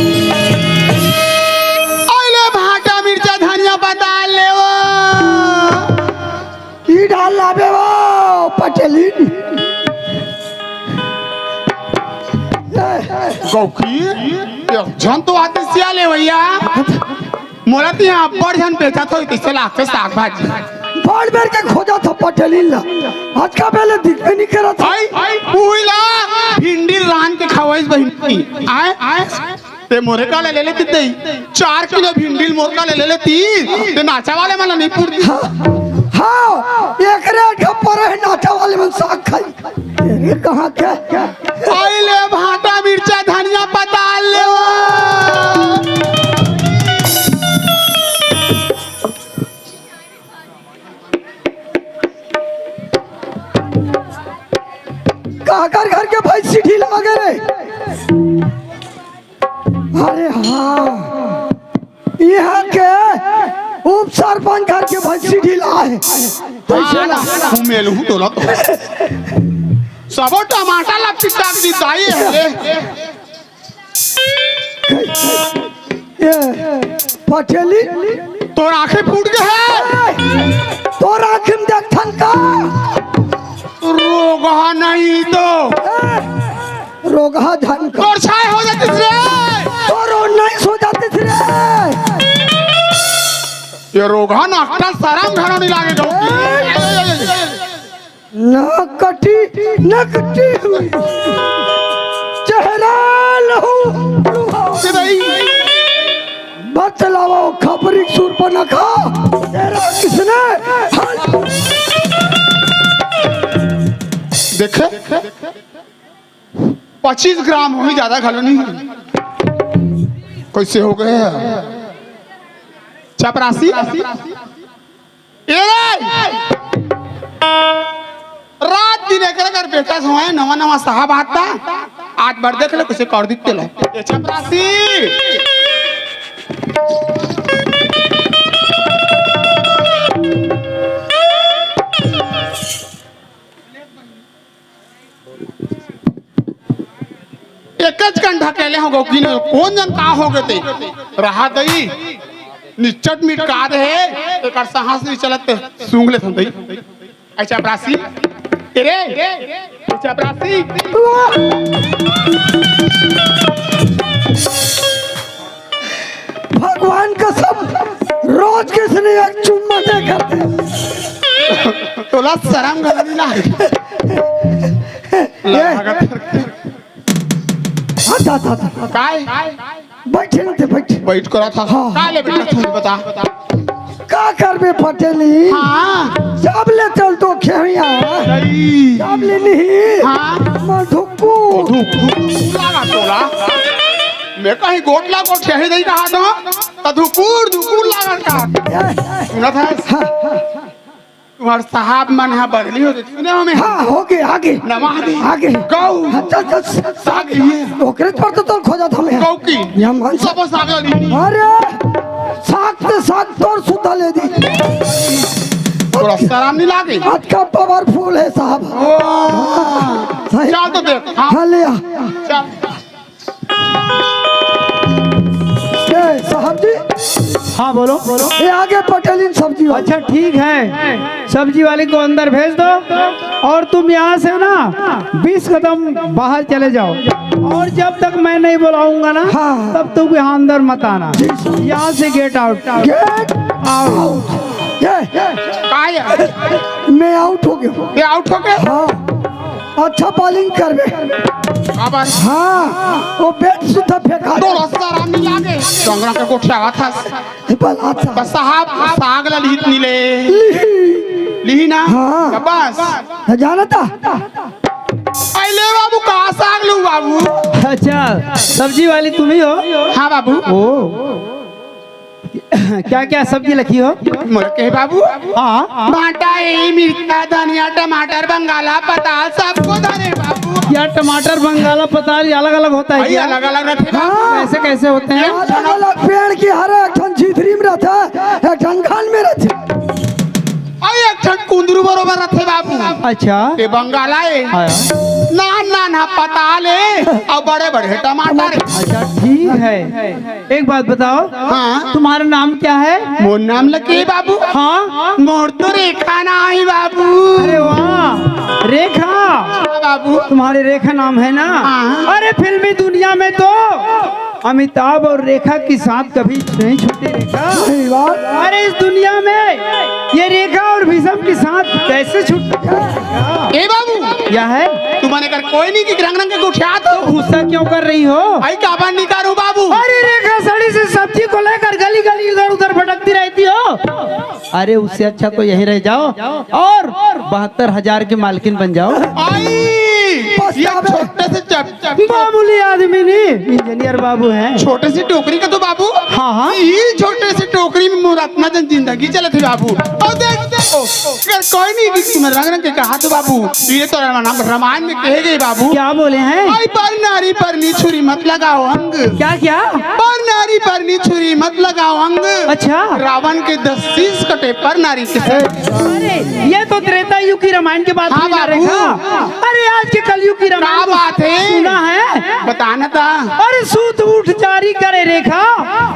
वो। ओले भाटा मिर्चा धनिया पता ले वो। की डाल लावे वो पटेली। कौकी जन तो आते सियाले भैया मोला तो यहाँ बड़ जन बेचा था कैसे लाखे साग भाजी। बाढ़ बेर के खोजा था पटेली ला आज का पहले दिखबे नहीं करा था। आई पुइला भिंडी रान के खवाइस बहिनी आए आए ते मोरे का ले लेती दे 4 किलो भिंडी मोर का ले लेती ते नाचा वाले मला नहीं पूरती। हाँ एक रेट का पर है नाचा वाले में साग खाई। ये कहाँ क्या आइले भाटा मिर्चा धनिया पता ले वो। कहाँ कर घर के भाई सीढ़ी लगा के रे। अरे हाँ यहाँ के उप सरपंच घर के भाई सीढ़ी लाए कैसे ला। घूमेल हूँ तो लग सबो टमाटर ला पिटाक दी दाई है। ये पटेली तो आंखें फूट गए है। तो राखिम देखथन का रोगा नहीं तो रोगा धन का तोर छाए हो जाती रे। तो रो नहीं सो जाते थे रे। ये रोगा नाकटा साराम घरों नहीं लागेगा। नकटी नकटी हुई चेहरा लहू बतलावा खबरी सुर पर न खा तेरा किसने देखे 25 ग्राम हो ही ज्यादा खा लो नहीं कैसे हो गए हैं चपरासी। ए रात दिन एक कर बेटा सोए नवा नवा साहब आता आज बार देख ले कैसे कर दिते ला ए चपरासी। एकच कंठा केले हो गो किन कौन जन का हो गए ते रहा दई निचट मिट का दे एकर साहस नहीं चलत सूंघ ले थन दई। अच्छा प्रासी तेरे अच्छा प्रासी भगवान कसम रोज किसने एक चुम्मा दे करते तोला शर्म गलनी ना था काय बैठे न थे बैठे बैठ करा था काय ले बेटा तुम बता का करबे पटेली। हां जब ले चल तो खेहिया नहीं जब ले नहीं हां मधुकू लगा तोला मैं कहीं गोटला को ठेही दई रहा था धुकुर धुकुर लगा का सुना था तुम्हारे साहब मन है बदली हो सुने हमें। हाँ हो गए आगे आगे गौ चल साग ये ओकरे पर तो खोजा था मैं गौ की यहाँ मान सब साग ली अरे साग तोड़ सुधा ले दी थोड़ा शर्म नहीं लागे आज का पावरफुल है साहब। सही चल तो देख हाँ ले आ चल साहब जी हाँ बोलो बोलो। ये आगे पटेलिन सब्जी वाली। अच्छा ठीक है, सब्जी वाली को अंदर भेज दो और तुम यहाँ से ना 20 कदम बाहर चले जाओ, और जब तक मैं नहीं बुलाऊंगा ना हाँ। तब तक यहाँ अंदर मत आना। यहाँ से गेट आउट। Get out. मैं आउट हो गया। ये आउट हो गए। हाँ अच्छा बॉलिंग करबे। हाँ वो बैट सीधा फेंका तो रास्ता आराम नहीं लागे डोंगरा के कोठे आवा था बला था। बस साहब सागला लिहित नीले लिही ना हाँ। बस जाना था आइले बाबू कहाँ साग लू बाबू। अच्छा सब्जी वाली तुम ही हो? हाँ बाबू। ओ क्या क्या सब्जी रखी हो? मोर के बाबू हाँ भाटा मिर्चा धनिया टमाटर बंगाला पताल सबको धरे बाबू। यार टमाटर बंगाला पताल अलग अलग होता है क्या? अलग अलग रखे हाँ। कैसे कैसे होते हैं? अलग अलग पेड़ की हर एक ठन झिधरी में रहता है, एक ठन खान में रहते। एक ठन कुंदरू बरोबर रखे बाबू। अच्छा ये बंगाला है ना ना ना पताल है और बड़े बड़े टमाटर। अच्छा ठीक है, एक बात बताओ हाँ तुम्हारा नाम क्या है? मोर नाम लगे बाबू। हाँ मोर तो रेखा ना आई बाबू। अरे वाह रेखा, हाँ बाबू। तुम्हारे रेखा नाम है ना? हाँ। अरे फिल्मी दुनिया में तो अमिताभ और रेखा की साथ कभी नहीं छूटे रेखा। सही बात। अरे इस दुनिया में ये रेखा और भीषम के साथ कैसे छूट? ए बाबू क्या है? तुम्हारे घर कोई नहीं कि रंग रंग के गुठिया तो गुस्सा क्यों कर रही हो? आई काबा नहीं करूं बाबू। अरे रेखा सड़ी से सब्जी को लेकर गली गली इधर उधर भटकती रहती हो। अरे उससे अच्छा तो यहीं रह जाओ और 72,000 की मालकिन बन जाओ। आई ये छोटे से मामूली आदमी नहीं, इंजीनियर बाबू हैं। छोटे से टोकरी का तो बाबू। हाँ हाँ ये छोटे से टोकरी में मोर अपना जन जिंदगी चले थे बाबू। और देख देखो कोई नहीं कि तुम रंग रंग के कहा तो बाबू ये तो रामायण में कहे गए बाबू। क्या बोले हैं? आई पर नारी पर नी छुरी मत लगाओ अंग। क्या क्या? पर नारी पर नी छुरी मत लगाओ अंग। अच्छा रावण के 10 शीश कटे पर नारी के। अरे ये तो त्रेता युग की रामायण की बात हाँ हुई ना बाबू। रेखा। अरे आज के कलयुग की रामायण क्या बात है? सुना है? बताना था। अरे सूत उठ जारी करे रेखा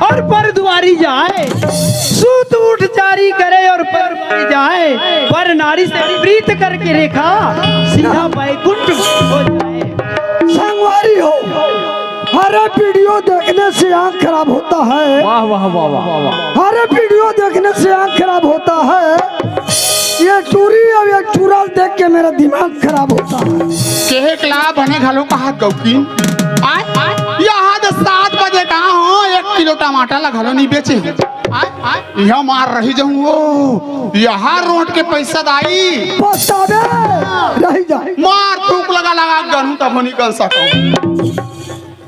और पर दुआरी जाए। सूत उठ जारी करे और पर दुआरी जाए, पर नारी से प्रीत करके रेखा सीधा बैकुंठ हो जाए। संगवारी हो, हर वीडियो देखने से आँख खराब होता है। वाह वाह वाह वाह वाह। हर वीडियो देखने से आँख खराब होता है। ये चूरी और ये चूरल देख के मेरा दिमाग खराब होता है। केहे कला बने घलो कहा गौकीन यहाँ 7 बजे कहाँ हो 1 किलो टमाटर ला घलो नहीं बेचे। यह मार रही जाऊँ वो यहाँ रोड के पैसा दाई पछतावे रह जाए। मार थूक लगा लगा गनू तब निकल सकूं।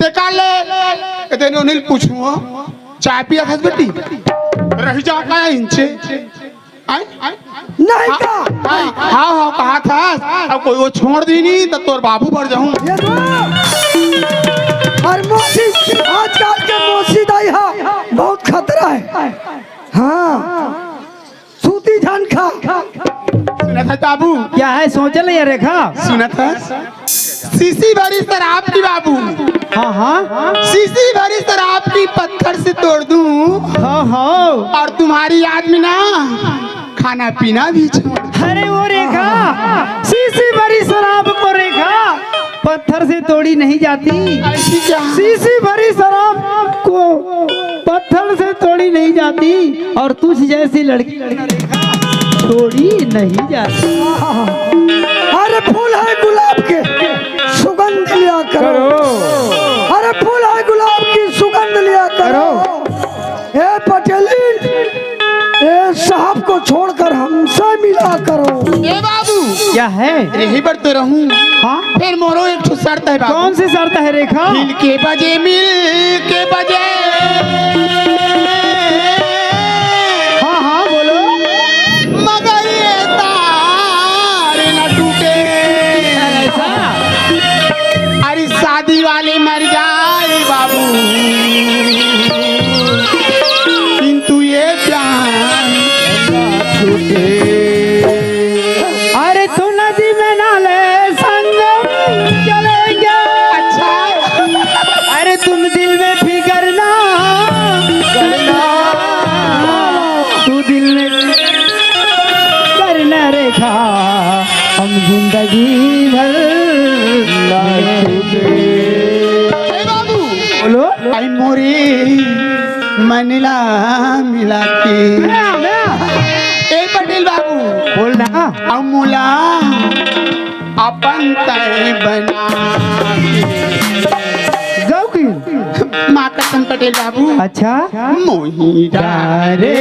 देखा ले तेने अनिल पूछूं चाय पिया था बेटी रह जाओ का इंचे आई नहीं का हाँ हाँ कहा था अब कोई वो छोड़ दी नहीं तो तोर बाबू बढ़ जाऊं। ये तो और मौसी आजकल के मौसी दाई हा बहुत खतरा है। हाँ सूती धान खा। सुना था बाबू? क्या है सोचल ये रेखा? सुना था सीसी भरी शराब की बाबू। हाँ हाँ सीसी भरी शराब की पत्थर से तोड़ दूं हाँ हाँ। और तुम्हारी याद में ना खाना पीना भी छोड़। अरे वो रेखा सीसी भरी शराब को रेखा पत्थर से तोड़ी नहीं जाती। ऐसी क्या? सीसी भरी शराब को पत्थर से तोड़ी नहीं जाती और तुझ जैसी लड़की रेखा तोड़ी नहीं जाती। अरे फूल है गुलाब के सुगंध लिया करो। अरे फूल है गुलाब की सुगंध लिया करो। ए पटेलिन ए साहब को छोड़कर हमसे मिला करो। ए बाबू क्या है? यही पर तो रहूं। हाँ फिर मोरो एक ठो शर्त है बाबू। कौन सी शर्त है रेखा? मिल के बजे हाँ हाँ बोलो। मगर ये तार न टूटे। ऐसा? अरे शादी वाले मर जाए बाबू किंतु ये प्यार न छूटे। अरे तू नदी में नाले संग चलेंगे। अच्छा। अरे तुम दिल में फिकर ना करना। भाई मोरे मनला मिला के ए पटेल बाबू बोल ना अब मोला अपन तय बना जाओ की माँ कसम पटेल बाबू अच्छा मोही रे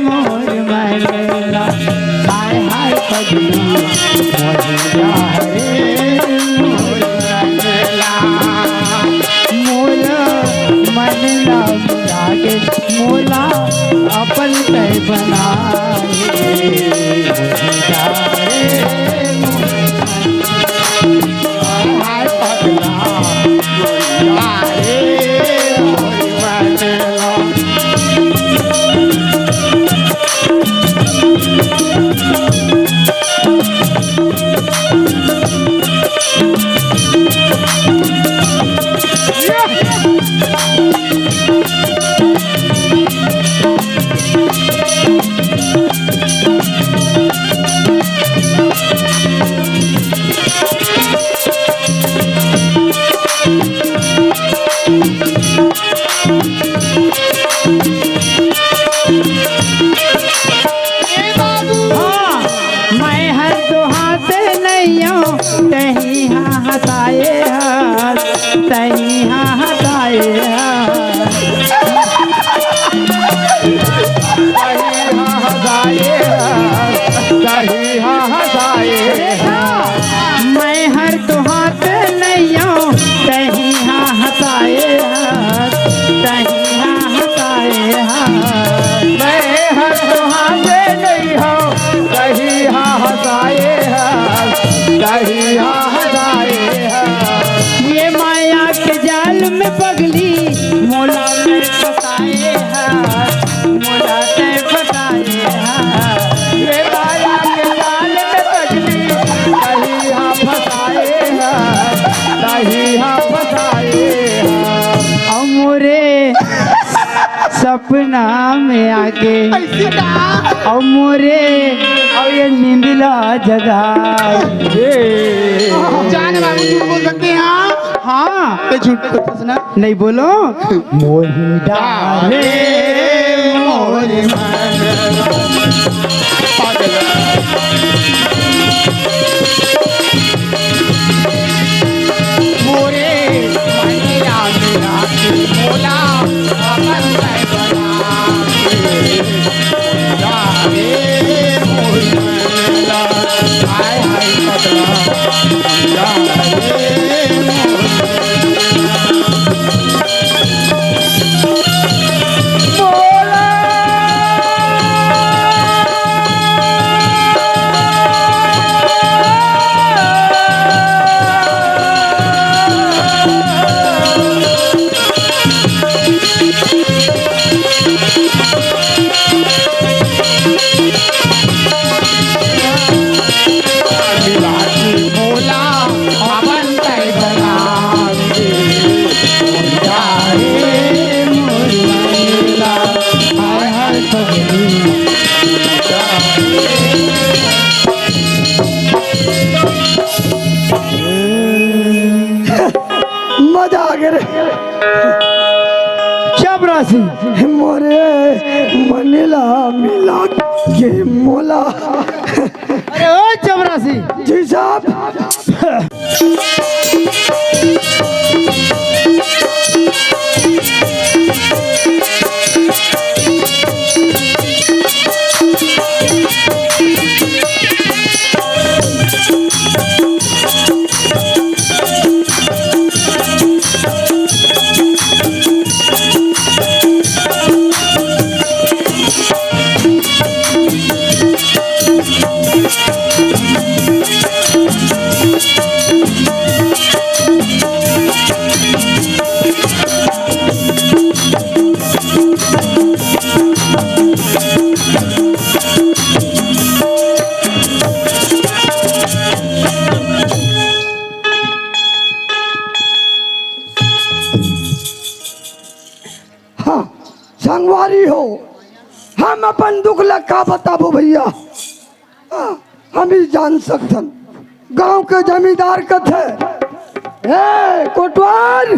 मोर मनला हाय हाय पगला मोर रे मोर मनला मनला जाके मोला अपन तय हाय पगला रे मोर मनला मैं हर दुहा से नहीं हूँ तही हाँ हंसाए हाथ तही हाँ हंसाए मैं हर दुहा से नहीं हूँ तही हाँ हंसाए हाथ तही हाँ हंसाए मैं हर दुहा से नहीं हूँ कहीं हाँ हंसाए कहीं हाँ हंसाए ये माया के जाल में पगली मोला में फसाए मोला से फसाए ये माया के जाल में पगली कहीं हाँ फसाए कहीं हाँ फसाए अमोरे सपना में आके और मोरे और ये नींदला जगाए जान बाबू झूठ बोल सकते हैं हाँ हाँ तो झूठ को फंसना नहीं बोलो मोही डाले मोरी मोरे मनला मिला के मोला अपन तय बना के रे मोर मनला हाय हाय पगला रे मोर मिला के मोला अपन तय बना रे मोर मनला हाय हाय पगली मजा आ गया रे। चपरासी मोरे मनला मिला के मोला अरे ओ चपरासी जी साहब हाँ संगवारी हो हम अपन दुख लखा बताबो भैया हाँ, हम ही जान सकथन गांव के जमींदार कथे ए कोटवार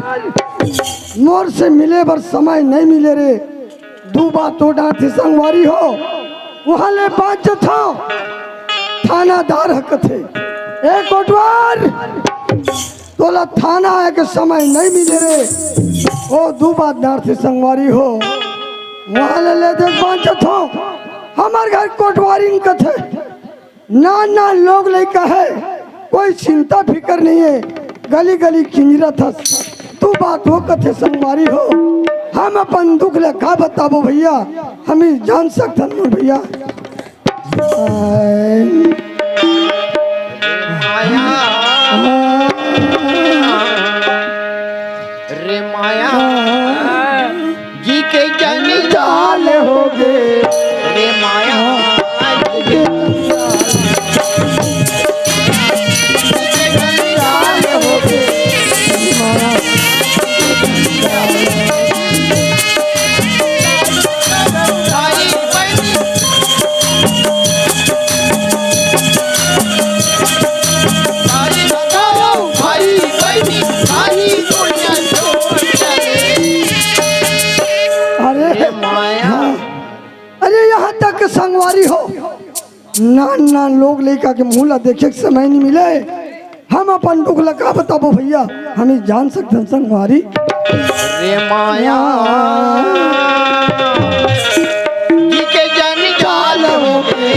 मोर से मिले बर समय नहीं मिले रे। दू बात तो डांटे संगवारी हो वहाँ ले बात था थानादार हक थे। ए कोटवार तोला थाना आए के समय नहीं मिले रे। ओ दू बात डांटे संगवारी हो वहाँ ले देख बात था हमार घर कोटवारी कथे ना लोग लेका है कोई चिंता फिकर नहीं है। गली गली किंजरा था तू बात हो कथे संगवारी हो हम अपन दुख ले का बताबो भैया हम ही जान सकते हैं भैया। रे माया जी के जन जाल हो गए रे माया संगवारी हो ना लोग लेकर के मुँह देखे के समय नहीं मिले। हम अपन दुख लगा बताबो भैया हम ही जान सकते हैं संगवारी। रे माया जी के जन जाल हो गए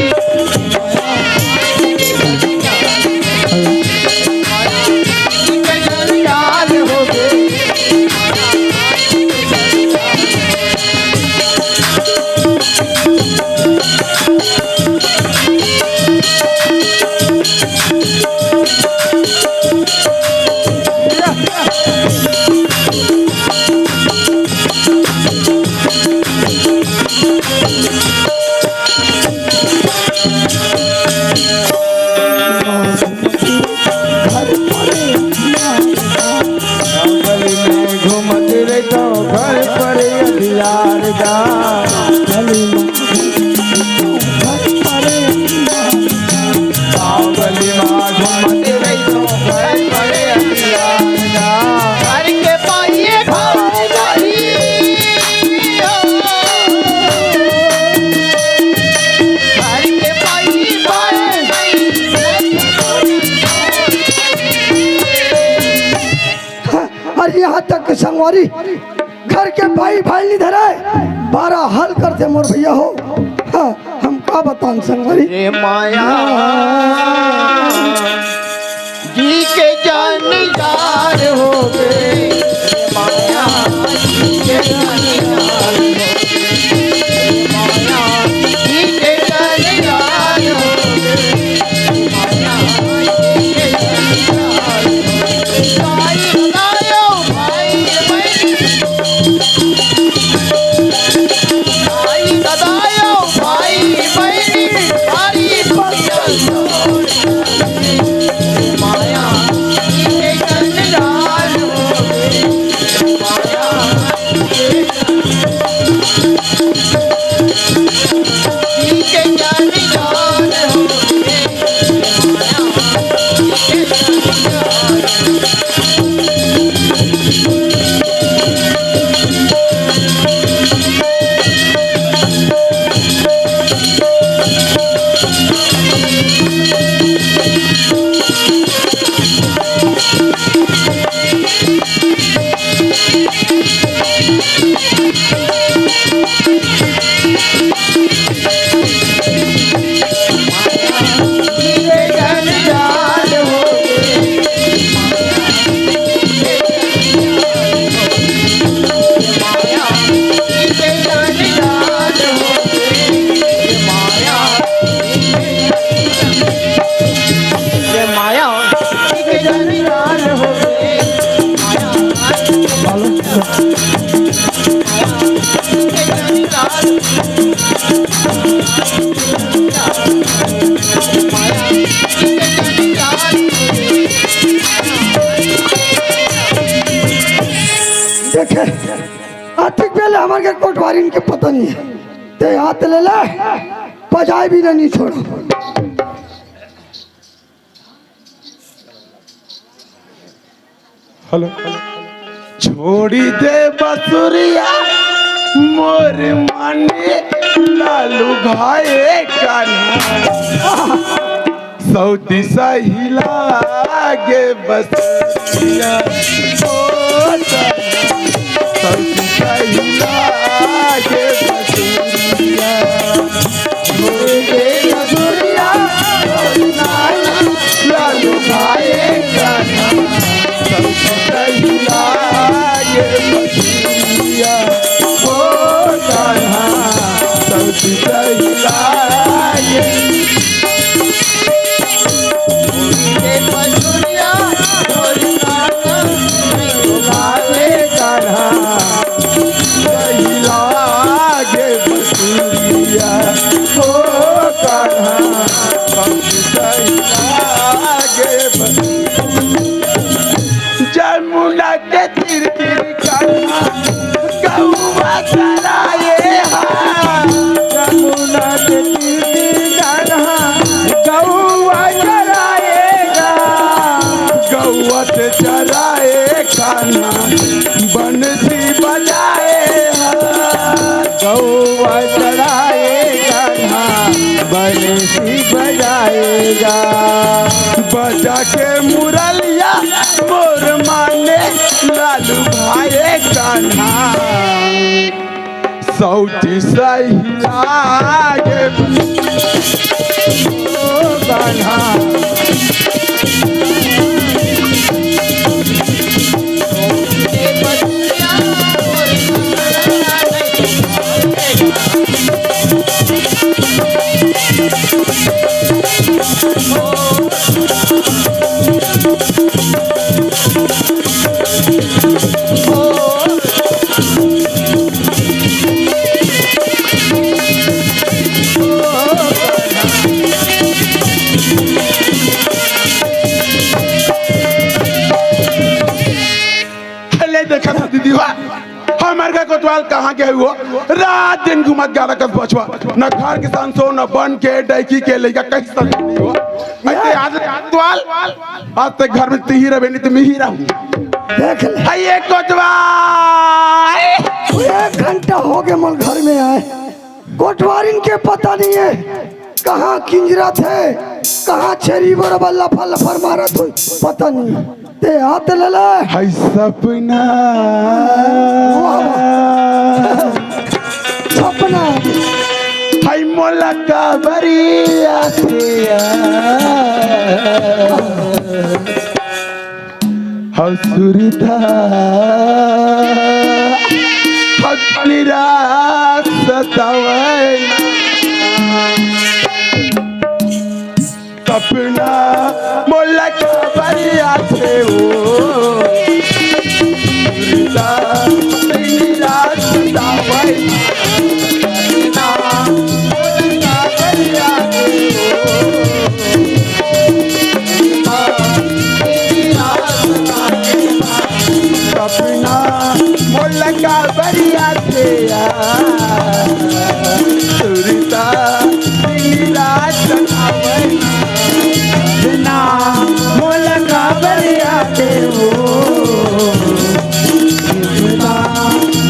यहाँ तक संगवारी घर के भाई नहीं धरे 12 हल करते मोर भैया हो। हाँ, हम का बताऊं संगवारी। रे माया जी के जान जार हो गए माया जी के जान जार हो गए माया जी के जान जार हो गए माया जी के जान जार हो देखे आतिक पहले हमारे घर कोटवारी के पता नहीं है ते हाथ ले ले बजाए भी नहीं छोड़ो। हेलो छोड़ी दे बसुरिया मोर माने लालू भाई कान्हा सऊदी सहिला गे बसुरिया सऊदी सहिला गे बसुरिया छोड़ी दे बसुरिया लालू भाई कान्हा सऊदी सहिला गे बसुरिया सऊदी सहिला गे जमुना के तीर तीर कान्हा गौवा चराए जमुना के तीर तीर कान्हा गौवा चराएगा गौवा से चराए कान्हा बंसी बजाए गौवा चराए कान्हा बंसी बजाएगा बजा के मुरलिया मोर माने लालू भाई कान्हा सऊदी सहिला गे कान्हा देखा था दीदी हमारे का कोतवाल कहाँ के हुआ रात दिन घुमत गाला कस बचवा न घर के सांसो न बन के डैकी के लेगा कहीं सब नहीं हुआ ऐसे आज कोतवाल आज तक घर में तीही रहे नहीं तो मैं ही रहूं देख ले ये कोतवाल 1 घंटा हो गया मल घर में आए कोटवारिन के पता नहीं है कहाँ किंजरा थे कहाँ छेरी बड़ा लफा लफर मारत हो पता नहीं ते हाथ ले ले है सपना सपना है मोला का बरिया से हसुरिता हकलीरा सतावे सपना मोला का बरिया से हो हसुरिता हकलीरा सतावे मोलका बरिया थे सुरता सिंगला सतावना मोलका बरिया थे हो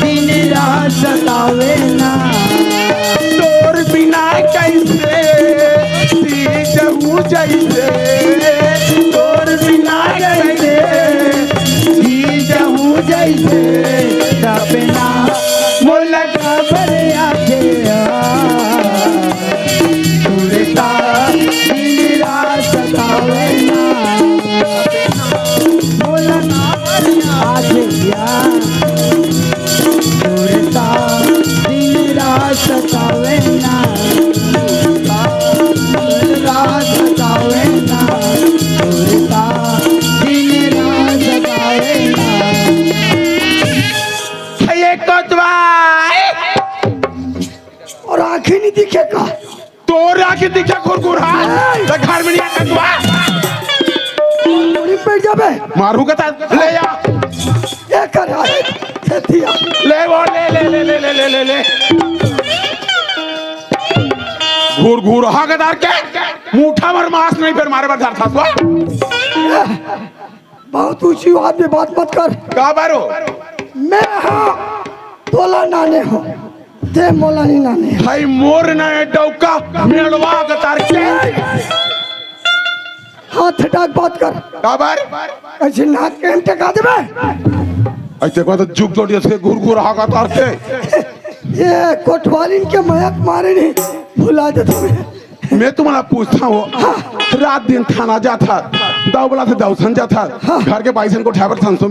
सिंगला सतावना तोर बिना कैसे सीजहूँ जैसे तोर बिना कैसे सीजहूँ जैसे सपना मोलका बरिया थे सुरता सिंगला सतावना मोलका बरिया थे सुरता सिंगला सतावना मोलका सतावना सुरता सिंगला सतावना और आंखें नहीं दिखेगा तो आके दिखा कुरकुरा तो घर में नहीं आता पूरी पे जाबे मारू का ले या ये कर दिया ले वो ले ले ले ले ले ले ले ले घूर घूर हागदार के मुठा भर मांस नहीं फिर मारे बार था बहुत ऊंची बात में बात मत कर का बारो मैं हाँ तोला नाने हो ते मोला नहीं नाने भाई मोर ना डौका मेड़वा गतार के हाथ हटाक बात कर काबर ऐसे नाक के हम टका देबे ऐसे को तो जुग जोड़ी से गुरगुर हागा तार के ये कोटवालिन के मयक मारे नहीं भुला दे तुम्हें मैं तुम्हारा पूछता हूँ रात दिन थाना जाता दाव बोला था दावसन जाता घर के बाइसन को ठाबर संसो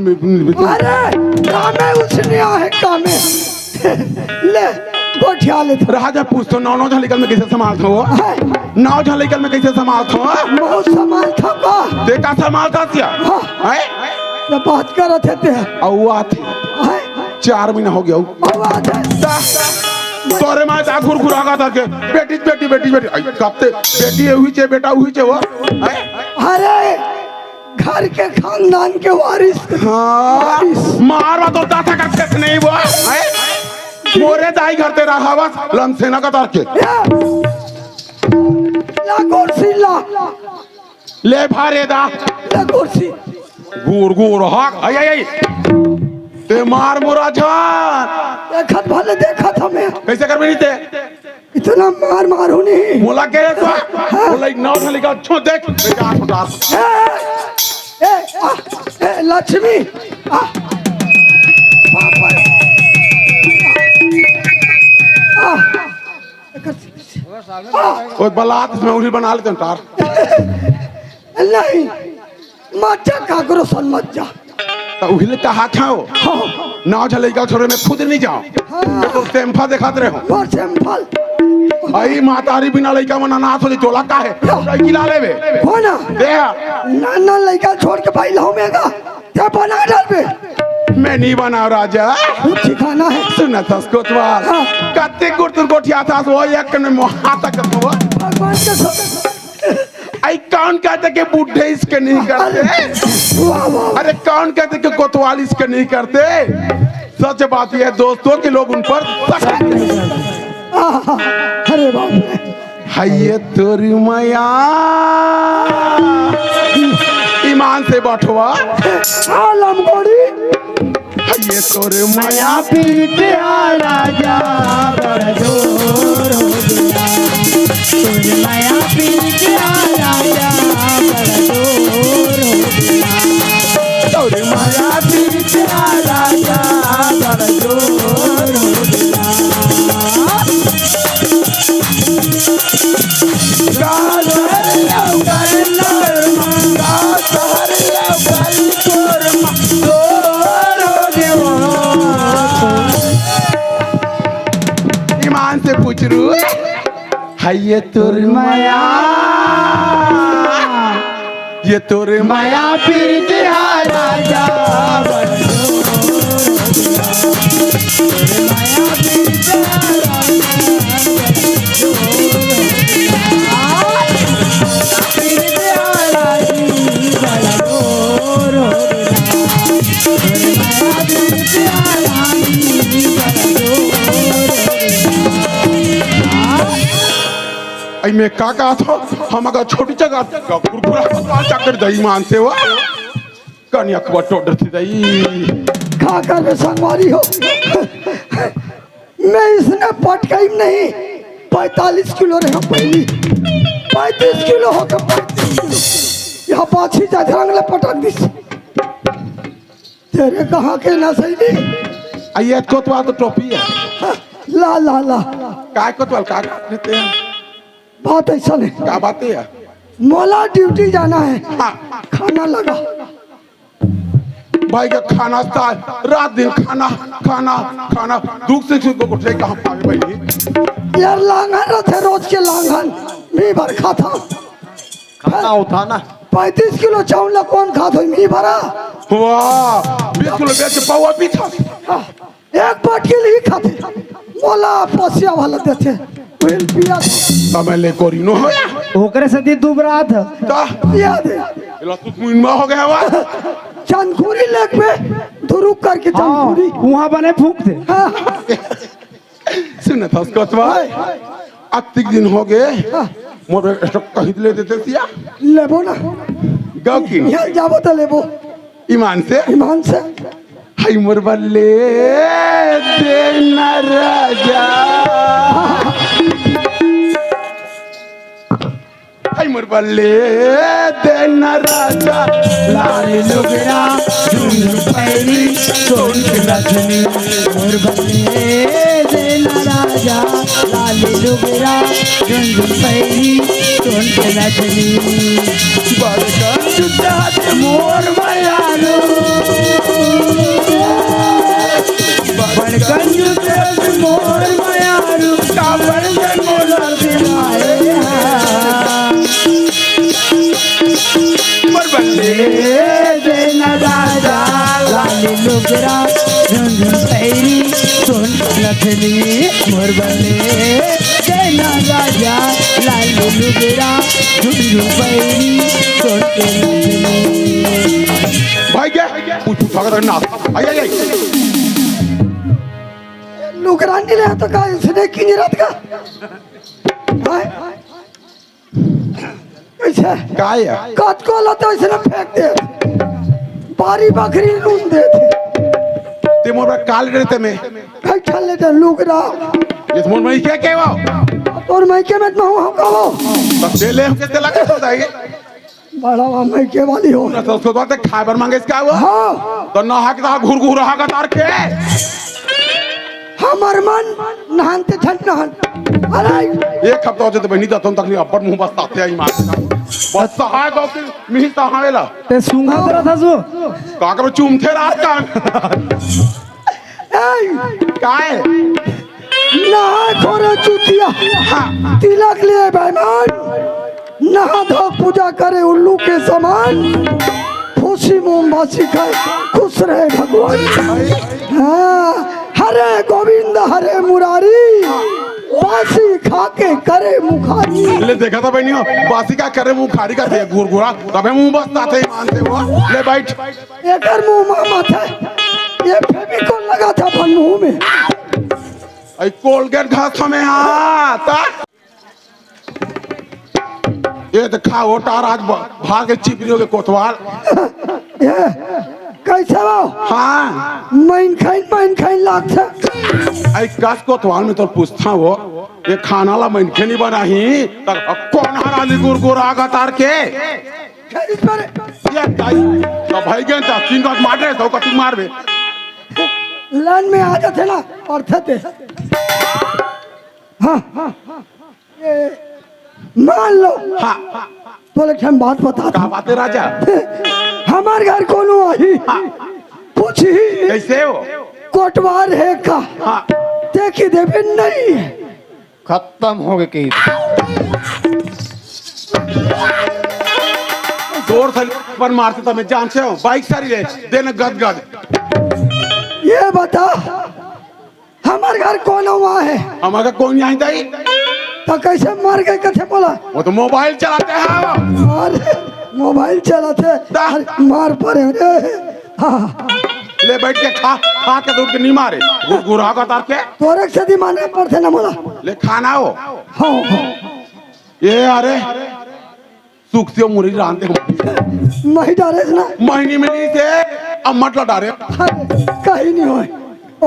अरे कामे उसने आहे कामे ले गोठिया ले राजा पूछतो नौ नौ झलिकल में कैसे संभालता हो नौ झलिकल में कैसे संभालता हो बहुत सामान था का देखा संभालता क्या हैं तो बात कर रहे थे औवा थी 4 महीना हो गया तोरे मां ता गुरगुरागा था के बेटी बेटी बेटी बेटी आई कबते बेटी हुई छे बेटा हुई छे वो अरे घर के खानदान के वारिस हाँ मारवा तो दाता का खेत नहीं वो मोरे दाई घर तेरा हवा लमसेना का तार के ला कुर्सी ला ले भारे दा ला कुर्सी गुर गुर हाक आई आई ते मार मोरा जान देखत भले देखत हमें कैसे कर मेरी ते इतना मार मारू नहीं मोला के तो बोला नौ झलिका छो देख बेटा उठा ए लक्ष्मी आ पापा ओए बलात इसमें उंगली बना लेते हैं तार नहीं मत का करो सन मत जा तो उहिले कहा खाओ नौ झलिका छोरे में खुद नहीं जाओ तो टेम्पा दिखाते रहो और सिंपल आई मातारी बिना लइका मना नाथ होली तोला का है लइकी ला लेबे हो ना दे नाना लइका छोड़ के भाई लाओ मेगा क्या बना डालबे मैं नहीं बना राजा कुछ सिखाना है सुना था कोतवाल कत्ते गुरतुर गोठिया था वो एक में मोहा तक तो भगवान के सब आई कौन कहते कि बूढ़े इसके नहीं करते वाह वाह अरे कौन कहते कि कोतवाल इसके नहीं करते सच बात यह है दोस्तों के लोग उन पर अरे बाप रे हाय तोरी माया ईमान से बैठवा आलम गोड़ी हाय तोरे माया पीट राजा बड़ जोर हो गया तुझ माया पीट राजा बड़ जोर हो गया तोरे माया पीट राजा बड़ जोर हो गया ईमान से पूछ रू हाय तोरे माया ये तोरे माया माया पीट राजा बड़ जोर हो गया माया पीट आई मैं का कहा था हम अगर छोटी जगह कुरकुरा कोतवाल चक्कर दही मानते हो कन्या को टोडर थी दही खा कर के संगवारी हो मैं इसने पटकाई नहीं 45 किलो रहा पहली 35 किलो हो गया 35 किलो यहाँ पाछी जाधरंगले पटक दी तेरे कहाँ के ना सही आई कोतवाल तो टोपी है ला ला ला काय कोतवाल का लेते हैं बात ऐसा नहीं क्या बातें है मोला ड्यूटी जाना है हाँ, खाना लगा भाई का खाना था रात दिन खाना खाना खाना दुख से को उठे कहाँ पावे भाई यार लांघन रहते रोज के लांघन मी भर खाता खाना होता ना 35 किलो चावल कौन खाता मी भरा वाह 20 किलो बेच पावा भी था हाँ, एक बाटकी ही खाते मोला पसिया वाला देते बिल पिया तब ले कोरिनो हो ओकरे सदी दुबरा था ता याद है इला तू मुइनमा हो गया वा चंदखुरी लेक में धुरुक करके चंदखुरी वहाँ बने फूक थे सुन था कोतवाल अतिक दिन हो गए मोर स्टॉक कहीं ले देते सिया लेबो ना गाँव की यहाँ जाबो तो लेबो ईमान से ईमान से हाय मोर बल्ले देना राजा हाय मोर बल्ले देना राजा लाली लुगड़ा झुंझुन पैरी सोन की रजनी मोर बल्ले देना राजा लाली लुगड़ा झुंझुन पैरी सोन की रजनी बड़का जुटा मोर मयालो बड़कन जुटा मोर मयालो काबर से मोर दिलाए मोर बल्ले देना राजा लाली लुगड़ा झुंझुन पैरी सोन लखनी मोर बल्ले देना राजा लाली लुगड़ा झुंझुन पैरी सोन लखनी भाई क्या पूछ स्वागत है ना आई आई आई लुकरानी ले तो का इसने की रात का हाय कैसे काय है कत को लता इसने फेंक दे बारी बकरी नून दे थे ते मोर काल रहते में कई ठल्ले दे लुकरा ये मोर में क्या कहवा और मैं के में हूं हम कहो बस दे ले हम कितने लगे तो जाएंगे बड़ा मैं के वाली हो ना तो उसको तो खाबर मांगे इसका हुआ हां तो ना हक दा घुर घुर रहा का तार के हमर मन नहानते छन नहान अरे एक हफ्ता हो जाते बहनी जाता हूं तक नहीं अब्बर मुंह बस ताते आई मार बस सहाय दो कि मिही सहायला ते सूंघा करा था जो काकर चूम थे रात का ए काय नहा खोरे चुतिया तिलक लिए बेईमान नहा धो पूजा करे उल्लू के समान खुशी मोमबासी खाए खुश रहे भगवान हाँ हरे गोविंद हरे मुरारी बासी खा के करे मुखारी ले देखा था बहनियों बासी का करे मुंह खाड़ी का थे घुर घुरा तबे मुंह बस ताते ही मानते हुआ ले बैठ एकर मुंह मामा था ये फेविकोल लगा था अपन मुंह में आई कोलगेट घास में हाथ ये तो खाओ टार आज भाग के चिपरियों के कोतवाल ये कैसा हो हाँ मैन खाइन लागता आई कास कोतवाल में तो पूछता वो ये खाना ला मैं नहीं बना ही तक कौन हराली गुर गुर आगा तार के इस पर ये ताई तो भाई गए तो तीन का मार रहे तो कति मार बे लाइन में आ जाते ना पढ़ते थे हाँ ये मान लो हाँ बोले कि हम बात बता क्या बात है राजा हमारे घर कौन आई पूछी कैसे हो कोटवार है का हाँ देखी देवे नहीं है खत्म हो गए कहीं जोर से पर मारते तो मैं जान से हूँ बाइक सारी ले देना गद गद ये बता हमारे घर कौन हुआ है हमारा कौन यहाँ दाई तो कैसे मार गए कैसे बोला वो तो मोबाइल चलाते हैं वो। अरे मोबाइल चलाते अरे मार पड़े रे हाँ ले बैठ के खा खा के दूर के नहीं मारे गुरा का तार के तोरे से दी माने पड़ते ना बोला ले खाना हो हाँ हाँ ये अरे सुख से मुरी रांधे नहीं डारे ना महीने में नहीं थे अब मतलब डारे अरे कहीं नहीं होए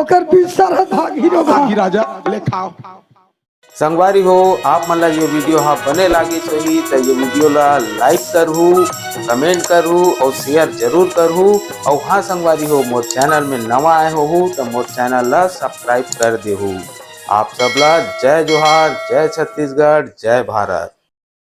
ओकर बीच सारा भागी रो बाकी राजा ले खाओ संगवारी हो आप मन ला ये वीडियो हाँ बने लागे सही तो ये वीडियो ला लाइक करहू कमेंट करहू और शेयर जरूर करहू और हाँ संगवारी हो मोर चैनल में नवा आए हो तो मोर चैनल ला सब्सक्राइब कर देहू। आप सबला जय जोहार, जय छत्तीसगढ़, जय भारत।